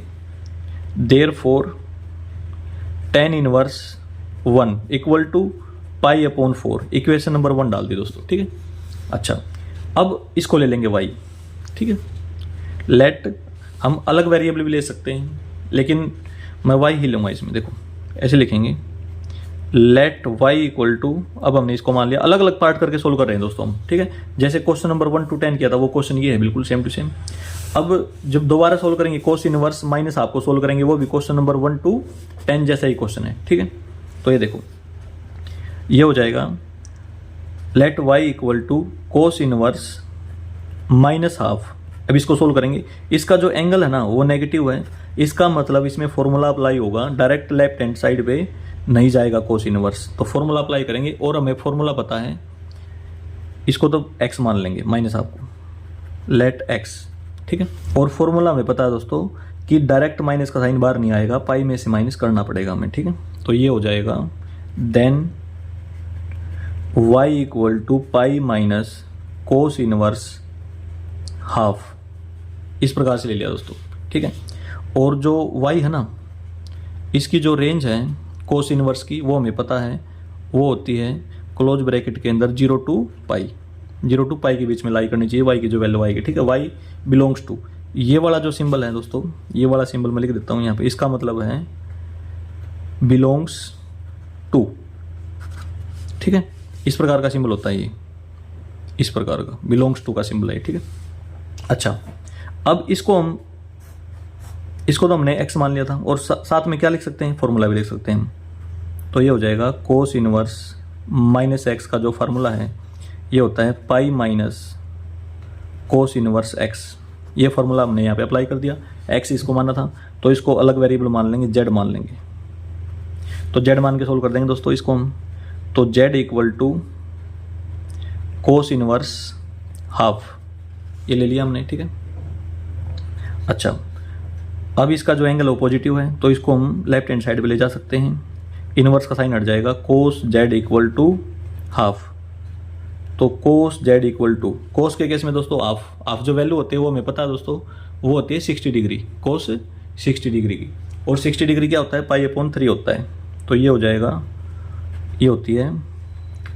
therefore tan inverse 1 equal to π/4, equation number 1 डाल दी दोस्तों, ठीक है। अच्छा, अब इसको ले लेंगे y, ठीक है। लेट, हम अलग वेरिएबल भी ले सकते हैं, लेकिन मैं y ही लूँगा इसमें, देखो ऐसे लिखेंगे लेट y इक्वल टू, अब हमने इसको मान लिया, अलग अलग पार्ट करके सोल्व कर रहे हैं दोस्तों हम, ठीक है। जैसे क्वेश्चन नंबर 1 to 10 किया था वो क्वेश्चन ये है, बिल्कुल सेम टू सेम। अब जब दोबारा सोल्व करेंगे कोस इनवर्स -½ को सोल्व करेंगे, वो भी क्वेश्चन नंबर 1 to 10 जैसा ही क्वेश्चन है, ठीक है। तो ये देखो ये हो जाएगा let y equal to cos inverse -½ अब इसको सोल्व करेंगे, इसका जो एंगल है ना वो नेगेटिव है, इसका मतलब इसमें फॉर्मूला अप्लाई होगा, डायरेक्ट लेफ्ट हैंड साइड पे नहीं जाएगा कोस इनवर्स, तो फॉर्मूला अप्लाई करेंगे, और हमें फॉर्मूला पता है, इसको तो x मान लेंगे -½ को, लेट x, ठीक है। और फॉर्मूला हमें पता है दोस्तों कि डायरेक्ट माइनस का साइन बाहर नहीं आएगा, पाई में से माइनस करना पड़ेगा हमें, ठीक है। तो ये हो जाएगा then y equal to pi minus cos inverse half, इस प्रकार से ले लिया दोस्तों, ठीक है। और जो y है ना इसकी जो रेंज है कोस इनवर्स की वो हमें पता है, वो होती है क्लोज ब्रैकेट के अंदर 0 to π, 0 to π के बीच में लाई करनी चाहिए y की जो वैल्यू आएगी, ठीक है। y बिलोंग्स टू, ये वाला जो सिंबल है दोस्तों, ये वाला सिंबल मैं लिख देता हूँ यहाँ पे, इसका मतलब है बिलोंग्स टू, ठीक है। इस प्रकार का सिंबल होता है ये, इस प्रकार का बिलोंग्स टू का सिंबल है, ठीक है। अच्छा, अब इसको तो हमने x मान लिया था, और साथ में क्या लिख सकते हैं, फॉर्मूला भी लिख सकते हैं हम। तो ये हो जाएगा कोस इनवर्स माइनस एक्स का जो फार्मूला है ये होता है पाई माइनस कोस इनवर्स एक्स। ये फार्मूला हमने यहाँ पे अप्लाई कर दिया। x इसको माना था तो इसको अलग वेरिएबल मान लेंगे, z मान लेंगे। तो z मान के सोल्व कर देंगे दोस्तों इसको हम। तो z equal to cos inverse half, ये ले लिया हमने, ठीक है। अच्छा, अब इसका जो एंगल है वो पॉजिटिव है तो इसको हम लेफ्ट हैंड साइड पे ले जा सकते हैं। इनवर्स का साइन हट जाएगा, कोस z इक्वल टू हाफ। तो कोस z इक्वल टू, कोस के केस में दोस्तों हाफ जो वैल्यू होती है वो हमें पता है दोस्तों, वो होती है 60 डिग्री, कोस 60 डिग्री की। और 60 डिग्री क्या होता है, पाई अपॉन 3 होता है। तो ये हो जाएगा, ये होती है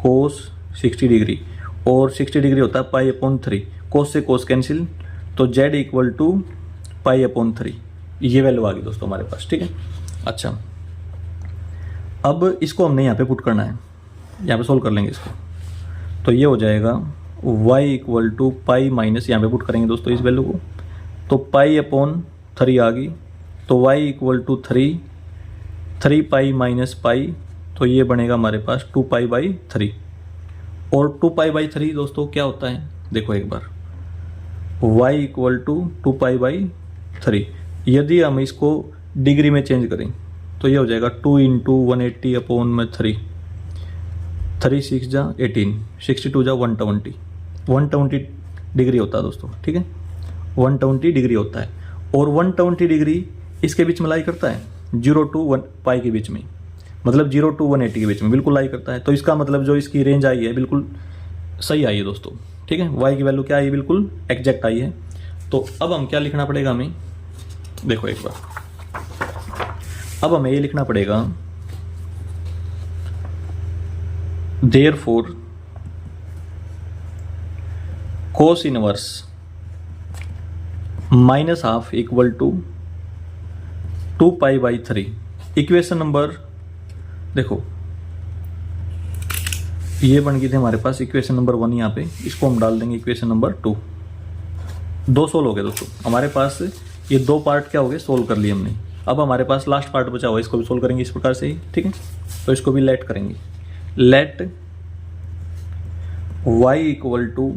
कोस 60 डिग्री, और 60 डिग्री होता है पाई अपॉन 3। कोस से कोस कैंसिल, तो z equal to pi upon 3, ये वैल्यू आ गई दोस्तों हमारे पास, ठीक है। अच्छा, अब इसको हमने यहाँ पे पुट करना है, यहाँ पे सोल्व कर लेंगे इसको। तो ये हो जाएगा y equal to pi minus, यहाँ पे पुट करेंगे दोस्तों इस वैल्यू को, तो पाई अपॉन 3 आ गई। तो y equal to 3 pi minus pi, तो ये बनेगा हमारे पास 2 पाई बाई 3। और 2 पाई बाई 3 दोस्तों क्या होता है, देखो एक बार, y equal to 2 pi by 3। यदि हम इसको डिग्री में चेंज करें तो ये हो जाएगा 2 इंटू 180 अपॉन में 3, 3 6 जा 18, 62 जा 120 डिग्री होता है दोस्तों, ठीक है। 120 डिग्री होता है, और 120 डिग्री इसके बीच में लाई करता है 0 टू 1 पाई के बीच में, मतलब 0 टू 180 के बीच में बिल्कुल लाई करता है। तो इसका मतलब जो इसकी रेंज आई है बिल्कुल सही आई है दोस्तों, ठीक है। y की वैल्यू क्या आई है, बिल्कुल एग्जैक्ट आई है। तो अब हम क्या लिखना पड़ेगा हमें, देखो एक बार, अब हमें ये लिखना पड़ेगा therefore cos inverse minus half equal to 2 pi by 3। Equation number देखो ये बन गई थी हमारे पास इक्वेशन नंबर 1, यहाँ पे इसको हम डाल देंगे इक्वेशन नंबर 2। 2 सोल्व हो गए दोस्तों हमारे पास, ये 2 पार्ट क्या हो गए, सोल्व कर लिए हमने। अब हमारे पास लास्ट पार्ट बचा हुआ है, इसको भी सोल्व करेंगे इस प्रकार से ही, ठीक है। तो इसको भी लेट करेंगे, let y equal to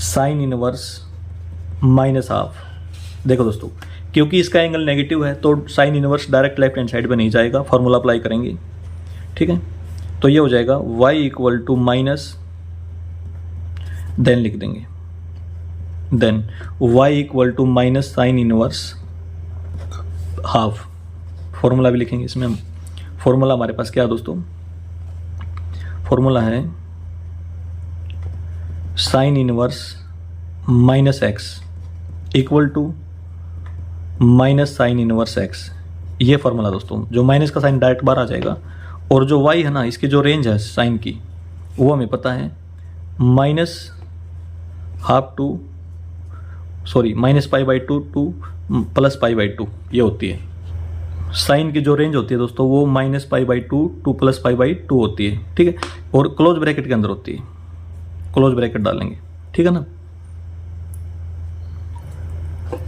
sine inverse minus half. देखो दोस्तों, क्योंकि इसका एंगल नेगेटिव है तो sine inverse direct left hand side पे नहीं जाएगा, फॉर्मूला अप्लाई करेंगे, ठीक है। तो ये हो जाएगा y equal to minus, then लिख देंगे, then y equal to minus sine inverse half. Formula भी लिखेंगे इसमें हम। फॉर्मूला हमारे पास क्या है दोस्तों, फॉर्मूला है sine inverse minus x equal to minus sine inverse x. ये फॉर्मूला दोस्तों, जो माइनस का साइन डायरेक्ट बाहर आ जाएगा, और जो y है ना, इसकी जो रेंज है साइन की वो हमें पता है, minus half to, sorry minus pi by 2 to plus pi by 2, ये होती है साइन की जो रेंज होती है दोस्तों, वो minus pi by 2 to plus pi by 2 होती है, ठीक है। और क्लोज ब्रैकेट के अंदर होती है, क्लोज ब्रैकेट डालेंगे, ठीक है ना।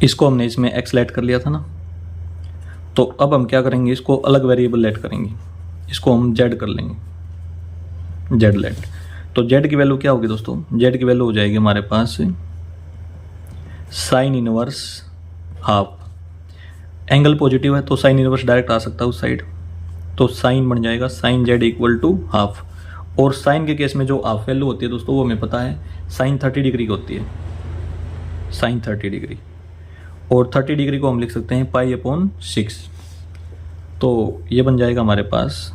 इसको हमने इसमें x लेट कर लिया था ना, तो अब हम क्या करेंगे, इसको अलग वेरिएबल लेट करेंगे, इसको हम z कर लेंगे, z लेट। तो z की वैल्यू क्या होगी दोस्तों, z की वैल्यू हो जाएगी हमारे पास sine inverse half. Angle positive है तो साइन इनवर्स डायरेक्ट आ सकता है उस साइड, तो साइन बन जाएगा sine z equal to half. और साइन के केस में जो हाफ वैल्यू होती है दोस्तों वो हमें पता है साइन 30 डिग्री की होती है, साइन 30 डिग्री। और 30 डिग्री को हम लिख सकते हैं पाई अपॉन 6। तो ये बन जाएगा हमारे पास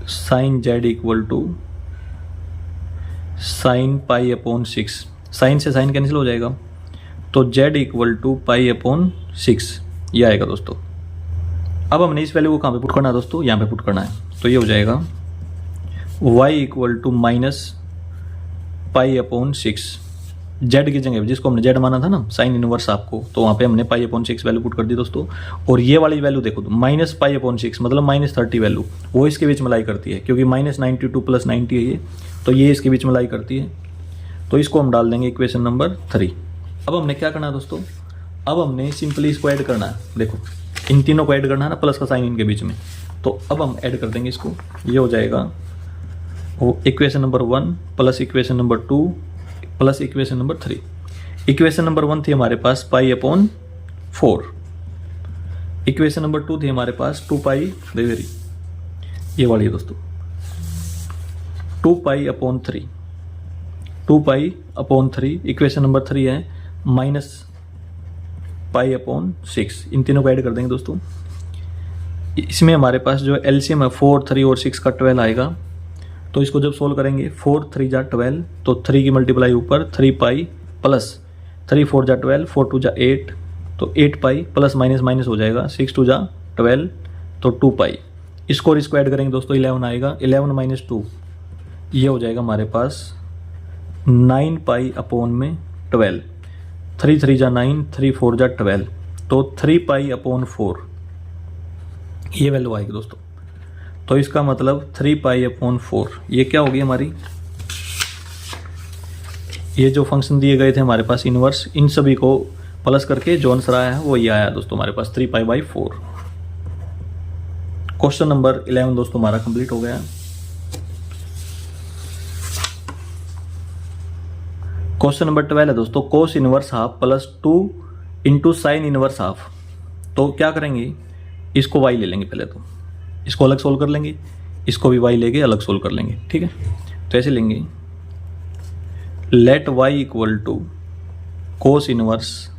sine z equal to sine pi upon 6। Sine से साइन कैंसिल हो जाएगा, तो z equal to pi upon 6 ये आएगा दोस्तों। अब हमने इस वैल्यू को कहाँ पे पुट करना है दोस्तों, यहाँ पे पुट करना है। तो ये हो जाएगा y equal to minus pi upon 6। Z की जगह जिसको हमने जेड माना था ना साइन इनवर्स आपको, तो वहाँ पे हमने π/6 वैल्यू पुट कर दी दोस्तों। और ये वाली वैल्यू देखो तो -π/6 मतलब -30 वैल्यू वो इसके बीच में लाई करती है, क्योंकि -92 + 90 है ये, तो ये इसके बीच में लाई करती है। तो इसको हम डाल देंगे इक्वेशन नंबर 3। अब हमने क्या करना है दोस्तों, अब हमने सिंपली इसको ऐड करना है। देखो इन तीनों को ऐड करना है ना, प्लस का साइन इनके बीच में, तो अब हम ऐड कर देंगे इसको। ये हो जाएगा वो equation number 1 plus equation number 2 plus equation number 3। Equation number 1 थी हमारे पास π/4, इक्वेशन नंबर 2 थी हमारे पास 2π, ये वाली है दोस्तों 2π/3, 2π/3। इक्वेशन नंबर 3 है -π/6। इन तीनों को ऐड कर देंगे दोस्तों। इसमें हमारे पास जो एलसीएम है 4, 3 और 6 का 12 आएगा। तो इसको जब सोल्व करेंगे 4 3 जा 12, तो 3 की मल्टीप्लाई ऊपर 3π प्लस 3 4 जा 12, 4 2 जा 8, तो 8π प्लस माइनस माइनस हो जाएगा 6 2 जा 12, तो 2π। इसको और इसको ऐड करेंगे दोस्तों 11 आएगा, 11 - 2 ये हो जाएगा हमारे पास 9π/12। 3 3 जा 9, 3 4 जा 12, तो 3π/4 ये वैल्यू आएगी दोस्तों। तो इसका मतलब 3π/4 ये क्या होगी हमारी, ये जो फंक्शन दिए गए थे हमारे पास इनवर्स, इन सभी को प्लस करके जो आंसर आया है वो ये आया दोस्तों हमारे पास 3π/4। क्वेश्चन नंबर 11 दोस्तों हमारा कंप्लीट हो गया। क्वेश्चन नंबर 12 है दोस्तों, कोस inverse half plus 2 into sine inverse half. तो क्या करेंगे, इसको y ले लेंगे पहले, तो इसको अलग सोल्व कर लेंगे, इसको भी y लेके अलग सोल्व कर लेंगे, ठीक है। तो ऐसे लेंगे let y equal to cos inverse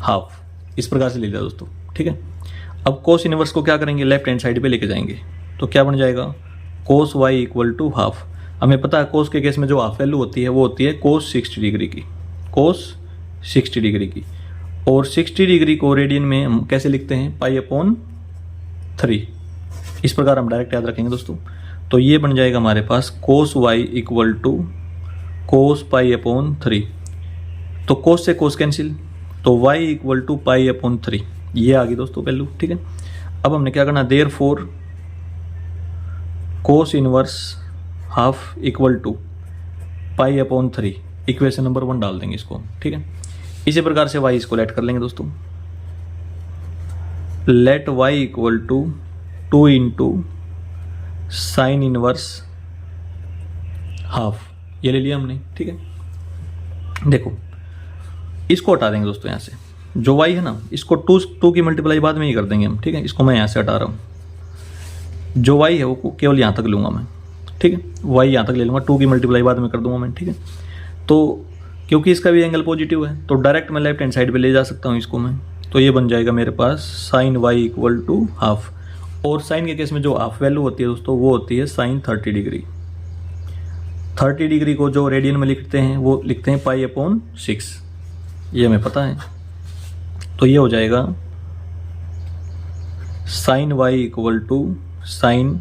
half, इस प्रकार से ले लिया दोस्तों, ठीक है। अब कोस इनवर्स को क्या करेंगे, लेफ्ट हैंड साइड पे लेके जाएंगे, तो क्या बन जाएगा कोस y इक्वल टू हाफ। हमें पता है कोस के केस में जो हाफ वैल्यू होती है वो होती है कोस 60 डिग्री की, कोस 60 डिग्री की। और 60 डिग्री को रेडियन में हम कैसे लिखते हैं, π/3। इस प्रकार हम डायरेक्ट याद रखेंगे दोस्तों। तो ये बन जाएगा हमारे पास कोस y इक्वल टू कोस π/3। तो कोस से कोस कैंसिल, तो y इक्वल टू π/3 ये आ गई दोस्तों वैल्यू, ठीक है। अब हमने क्या करना, therefore cos inverse half equal to π/3, equation number 1 डाल देंगे इसको, ठीक है। इसी प्रकार से y इसको लेट कर लेंगे दोस्तों, let y equal to 2 into sine inverse half, ये ले लिया हमने, ठीक है। देखो इसको हटा देंगे दोस्तों यहाँ से, जो y है ना इसको 2 की मल्टीप्लाई बाद में ही कर देंगे हम, ठीक है। इसको मैं यहाँ से हटा रहा हूँ, जो y है वो केवल यहाँ तक लूँगा मैं, ठीक है। y यहाँ तक ले लूँगा, 2 की मल्टीप्लाई बाद में कर दूंगा मैं, ठीक है। तो क्योंकि इसका भी एंगल पॉजिटिव है तो डायरेक्ट मैं लेफ्ट हैंड साइड पे ले जा सकता हूँ इसको मैं। तो ये बन जाएगा मेरे पास sine y equal to half. और साइन के केस में जो हाफ वैल्यू होती है दोस्तों वो होती है साइन 30 डिग्री। 30 डिग्री को जो रेडियन में लिखते हैं वो लिखते हैं π/6, ये हमें पता है। तो ये हो जाएगा sine y equal to sine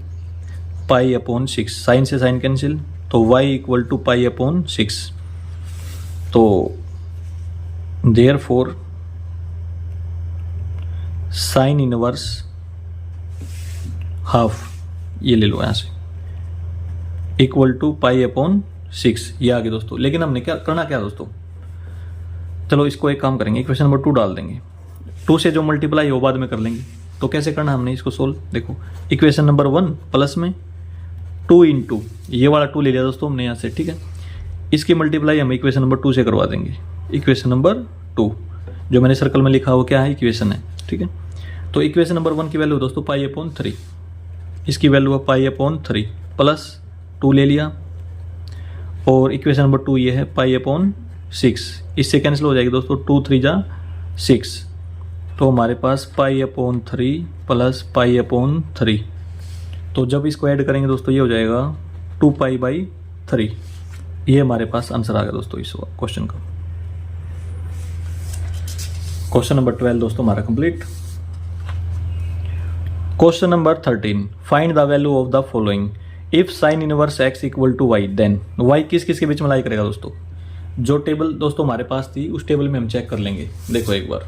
π/6, sine से साइन कैंसिल, तो y इक्वल टू π/6। तो देयरफॉर साइन इनवर्स हाफ, ये ले लो यहाँ से, इक्वल टू π/6 ये आ गया दोस्तों। लेकिन हमने क्या करना, क्या दोस्तों, चलो इसको एक काम करेंगे, इक्वेशन नंबर 2 डाल देंगे, 2 से जो मल्टीप्लाई हो बाद में कर लेंगे। तो कैसे करना हमने इसको सोल्व, देखो इक्वेशन नंबर 1 प्लस में 2 इंटू ये वाला 2 ले लिया दोस्तों हमने यहाँ से, ठीक है। इसकी मल्टीप्लाई हम इक्वेशन नंबर 2 से करवा देंगे। इक्वेशन नंबर 2 जो मैंने सर्कल में लिखा वो क्या है, इक्वेशन है, ठीक है। तो इक्वेशन नंबर 1 की वैल्यू दोस्तों π/3, इसकी वैल्यू है π/3 प्लस 2 ले लिया, और इक्वेशन नंबर 2 ये है π/6, इससे कैंसिल हो जाएगी दोस्तों, 2 3 जा 6, तो हमारे पास π/3 प्लस π/3। तो जब इसको ऐड करेंगे दोस्तों ये हो जाएगा 2π/3। ये हमारे पास आंसर आ गया दोस्तों इस क्वेश्चन का। क्वेश्चन नंबर 12 दोस्तों हमारा complete. Question number 13, find the value of the following if sine inverse x equal to y, then y किस किस के बीच में लाई करेगा दोस्तों, जो टेबल दोस्तों हमारे पास थी उस टेबल में हम चेक कर लेंगे। देखो एक बार,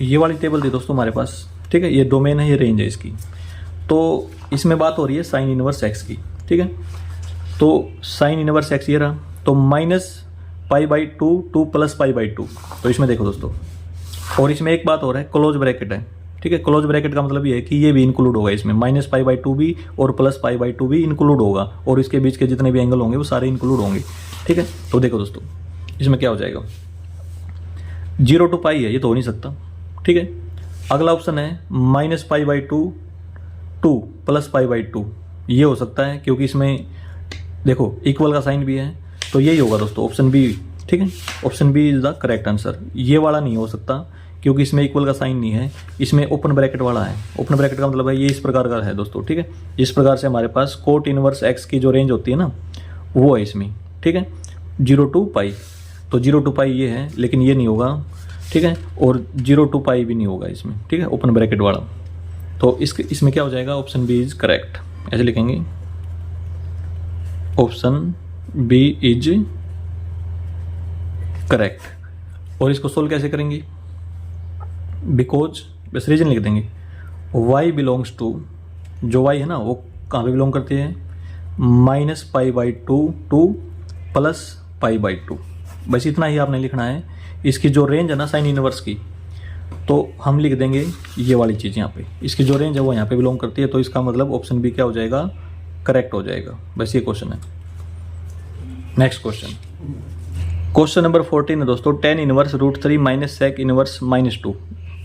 ये वाली टेबल थी दोस्तों हमारे पास, ठीक है, ये डोमेन है, ये रेंज है इसकी। तो इसमें बात हो रही है साइन इनवर्स एक्स की, ठीक है। तो साइन इनवर्स एक्स ये रहा, तो -π/2 टू +π/2। तो इसमें देखो दोस्तों, और इसमें एक बात हो रहा है, क्लोज ब्रैकेट है, ठीक है। क्लोज ब्रैकेट का मतलब ये है कि ये भी इंक्लूड होगा इसमें, -π/2 भी और +π/2 भी इंक्लूड होगा, और इसके बीच के जितने भी एंगल होंगे वो सारे इंक्लूड होंगे, ठीक है। तो देखो दोस्तों, इसमें क्या हो जाएगा, 0 to π है, ये तो हो नहीं सकता, ठीक है। अगला ऑप्शन है -π/2 टू +π/2, ये हो सकता है, क्योंकि इसमें देखो इक्वल का साइन भी है, तो यही होगा दोस्तों, ऑप्शन बी, ठीक है। Option B is the correct answer. ये वाला नहीं हो सकता, क्योंकि इसमें इक्वल का साइन नहीं है, इसमें ओपन ब्रैकेट वाला है। ओपन ब्रैकेट का मतलब है ये इस प्रकार का है दोस्तों, ठीक है। इस प्रकार से हमारे पास कोट इनवर्स एक्स की जो रेंज होती है ना, वो है इसमें, ठीक है, 0 to π। तो 0 to π ये है, लेकिन ये नहीं होगा, ठीक है, और 0 to π भी नहीं होगा इसमें, ठीक है, ओपन ब्रैकेट वाला। तो इसमें क्या हो जाएगा, ऑप्शन बी इज करेक्ट, ऐसे लिखेंगे, ऑप्शन बी इज करेक्ट। और इसको सोल्व कैसे करेंगे, बिकॉज बस रीजन लिख देंगे, y बिलोंग्स टू, जो y है ना वो कहाँ पे बिलोंग करती है, -π/2 टू +π/2। बस इतना ही आपने लिखना है। इसकी जो रेंज है ना साइन इनवर्स की, तो हम लिख देंगे ये वाली चीज़ यहाँ पे, इसकी जो रेंज है वो यहाँ पे बिलोंग करती है, तो इसका मतलब ऑप्शन बी क्या हो जाएगा, करेक्ट हो जाएगा। बस ये क्वेश्चन है। नेक्स्ट क्वेश्चन नंबर 14 है दोस्तों, tan inverse √3 minus sec inverse -2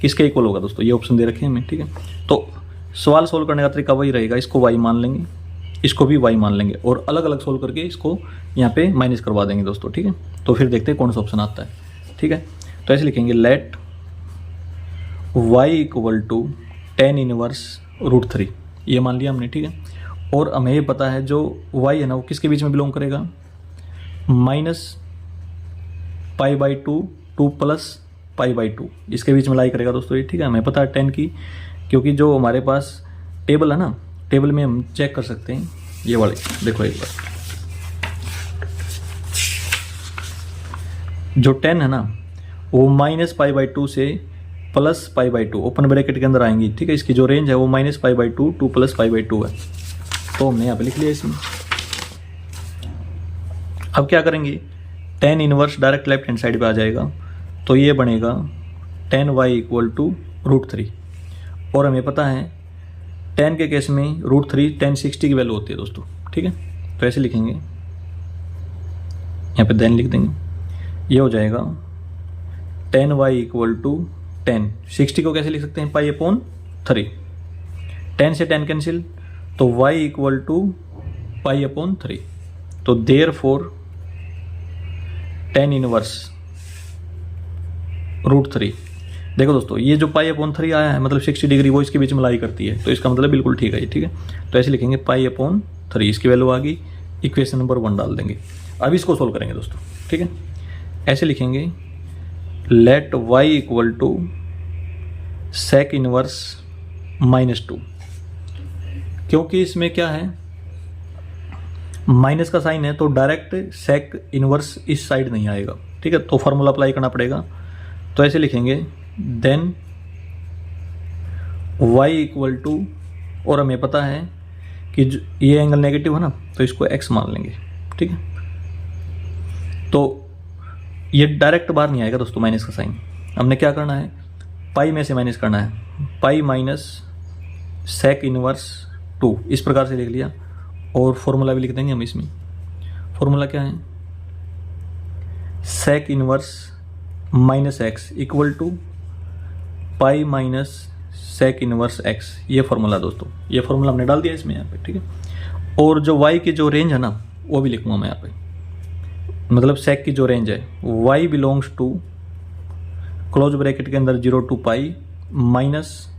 किसके इक्वल होगा दोस्तों, ये ऑप्शन दे रखे हैं हमें, ठीक है। तो सवाल सोल्व करने का तरीका वही रहेगा, इसको y मान लेंगे, इसको भी y मान लेंगे, और अलग अलग सोल्व करके इसको यहाँ पे माइनस करवा देंगे दोस्तों, ठीक है। तो फिर देखते हैं कौन सा ऑप्शन आता है, ठीक है। तो ऐसे लिखेंगे, let y equal to tan inverse √3, ये मान लिया हमने, ठीक है। और हमें ये पता है जो y है ना वो किसके बीच में बिलोंग करेगा, -π/2 टू +π/2, इसके बीच में लाई करेगा दोस्तों ये, ठीक है। हमें पता है 10 की, क्योंकि जो हमारे पास टेबल है ना, टेबल में हम चेक कर सकते हैं ये वाले, देखो एक बार, जो 10 है ना वो -π/2 से +π/2 ओपन ब्रैकेट के अंदर आएंगी, ठीक है। इसकी जो रेंज है वो -π/2 टू +π/2 है, तो हमने यहाँ पे लिख लिया इसमें। अब क्या करेंगे, tan inverse direct left hand side पे आ जाएगा, तो ये बनेगा tan y इक्वल टू √3, और हमें पता है tan के केस में √3 tan 60 की वैल्यू होती है दोस्तों, ठीक है। तो ऐसे लिखेंगे, यहाँ पे देन लिख देंगे, ये हो जाएगा tan y equal to tan 60 को कैसे लिख सकते हैं, π/3, tan से tan कैंसिल, तो y इक्वल टू π/3, तो देयरफॉर tan इनवर्स √3। देखो दोस्तों, ये जो π/3 आया है मतलब 60 डिग्री वो इसके बीच में लाई करती है, तो इसका मतलब बिल्कुल ठीक है ये, ठीक है। तो ऐसे लिखेंगे π/3, इसकी वैल्यू आ गई, इक्वेशन नंबर 1 डाल देंगे। अब इसको सोल्व करेंगे दोस्तों, ठीक है। ऐसे लिखेंगे, let y equal to sec inverse -2, क्योंकि इसमें क्या है, माइनस का साइन है, तो डायरेक्ट sec इनवर्स इस साइड नहीं आएगा, ठीक है। तो फॉर्मूला अप्लाई करना पड़ेगा। तो ऐसे लिखेंगे, देन y इक्वल टू, और हमें पता है कि ये एंगल नेगेटिव है ना, तो इसको x मान लेंगे, ठीक है। तो ये डायरेक्ट बाहर नहीं आएगा दोस्तों माइनस का साइन, हमने क्या करना है, पाई में से माइनस करना है, पाई माइनस sec इनवर्स 2, इस प्रकार से लिख लिया। और फॉर्मूला भी लिख देंगे हम इसमें, फॉर्मूला क्या है, sec inverse -x equal to pi minus sec inverse x, ये फॉर्मूला दोस्तों, ये फॉर्मूला हमने डाल दिया इसमें यहाँ पे, ठीक है। और जो y की जो रेंज है ना वो भी लिखूंगा मैं यहाँ पे, मतलब sec की जो रेंज है, y belongs to close bracket के अंदर 0 to π माइनस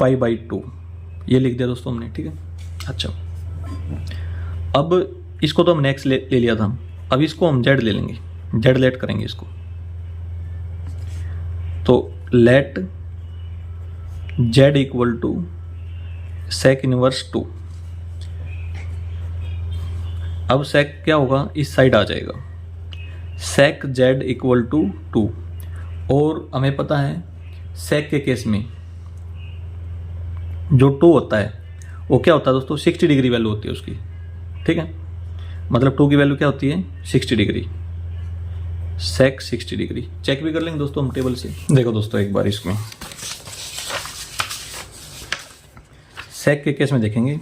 π/2, ये लिख दिया दोस्तों हमने, ठीक है। अच्छा, अब इसको तो हमने x ले लिया था, अब इसको हम z ले लेंगे, z लेट करेंगे इसको। तो let z equal to sec inverse 2, अब sec क्या होगा, इस साइड आ जाएगा, sec z इक्वल टू 2। और हमें पता है sec के केस में जो 2 होता है वो क्या होता है दोस्तों, 60 डिग्री वैल्यू होती है उसकी, ठीक है। मतलब 2 की वैल्यू क्या होती है, 60 डिग्री, sec 60 डिग्री। चेक भी कर लेंगे दोस्तों हम टेबल से। देखो दोस्तों एक बार इसमें sec के केस में देखेंगे,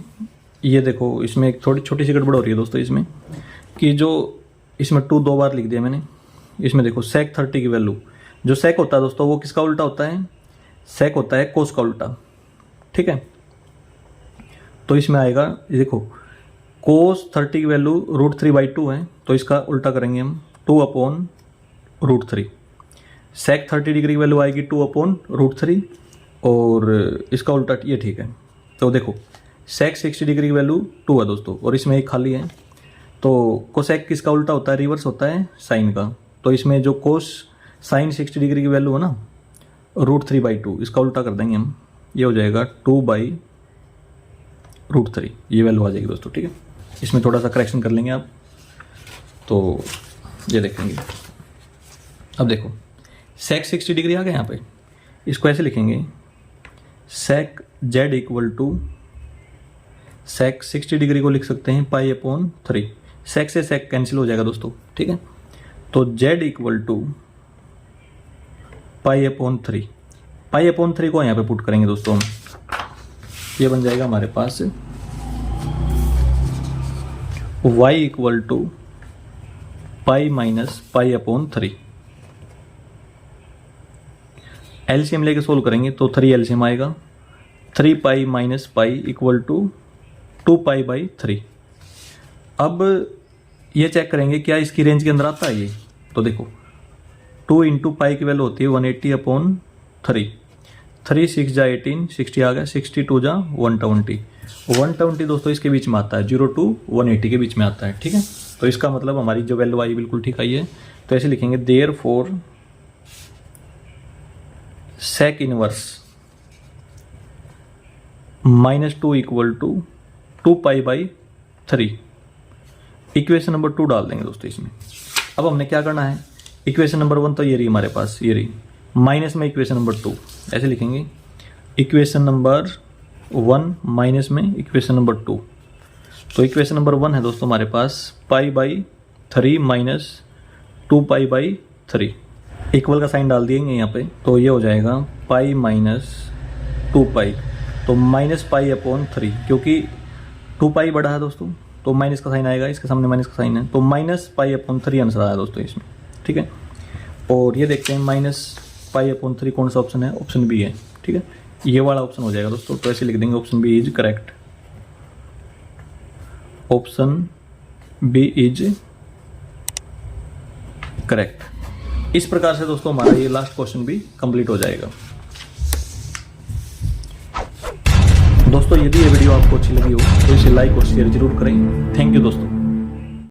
ये देखो इसमें एक थोड़ी छोटी सी गड़बड़ हो रही है दोस्तों इसमें, कि जो इसमें 2 2 बार लिख दिया मैंने। इसमें देखो sec 30 की वैल्यू, जो sec होता है दोस्तों वो किसका उल्टा होता है, sec होता है cos का उल्टा, ठीक है। तो इसमें आएगा, ये देखो cos 30 की वैल्यू √3/2 है, तो इसका उल्टा करेंगे हम 2/√3। sec 30 डिग्री की वैल्यू आएगी 2/√3 और इसका उल्टा ये, ठीक है। तो देखो sec 60 डिग्री की वैल्यू 2 है दोस्तों और इसमें एक खाली है, तो cosec किसका उल्टा होता है, रिवर्स होता है साइन का। तो इसमें जो cos sin 60 डिग्री की वैल्यू है ना √3/2, इसका उल्टा कर देंगे हम, ये हो जाएगा 2/√3, ये वैल्यू आ जाएगी दोस्तों, ठीक है। इसमें थोड़ा सा करेक्शन कर लेंगे आप, तो ये देखेंगे। अब देखो sec 60 डिग्री आ गया यहाँ पे, इसको ऐसे लिखेंगे sec z equal to, sec 60 degree को लिख सकते हैं π/3, sec से sec कैंसिल हो जाएगा दोस्तों, ठीक है। तो z इक्वल टू π/3, π/3 को यहाँ पे पुट करेंगे दोस्तों हम, ये बन जाएगा हमारे पास y equal to pi minus π/3। LCM लेके सोल्व करेंगे तो 3 एलसीएम आएगा, 3π माइनस पाई इक्वल टू 2π/3। अब ये चेक करेंगे क्या इसकी रेंज के अंदर आता है ये, तो देखो 2 इंटू पाई की वैल्यू होती है 180/3, 3 6 जा 18, 60 आ गया, 62 जा 120, 120 दोस्तों इसके बीच में आता है, 0 to 180 के बीच में आता है, ठीक है। तो इसका मतलब हमारी जो वैल्यू आई बिल्कुल ठीक आई है। तो ऐसे लिखेंगे therefore sec inverse -2 equal to 2π/3। Equation number 2 डाल देंगे दोस्तों इसमें। अब हमने क्या करना है, इक्वेशन नंबर 1 तो ये रही हमारे पास, ये रही, माइनस में इक्वेशन नंबर 2, ऐसे लिखेंगे इक्वेशन नंबर 1 माइनस में इक्वेशन नंबर 2। तो इक्वेशन नंबर 1 है दोस्तों हमारे पास π/3 माइनस 2π/3, इक्वल का साइन डाल दिएंगे यहाँ पे, तो ये हो जाएगा पाई माइनस 2π, तो -π/3, क्योंकि 2π बड़ा है दोस्तों तो माइनस का साइन आएगा, इसके सामने माइनस का साइन है, तो -π/3 आंसर आया दोस्तों इसमें, ठीक है। और ये देखते हैं -π/3 कौन सा ऑप्शन है, ऑप्शन बी है, ठीक है, ये वाला ऑप्शन हो जाएगा दोस्तों। तो ऐसे लिख देंगे option B is correct, option B is correct. इस प्रकार से दोस्तों हमारा ये लास्ट क्वेश्चन भी कंप्लीट हो जाएगा। दोस्तों यदि ये वीडियो आपको अच्छी लगी हो तो इसे लाइक और शेयर जरूर करें। थैंक यू दोस्तों।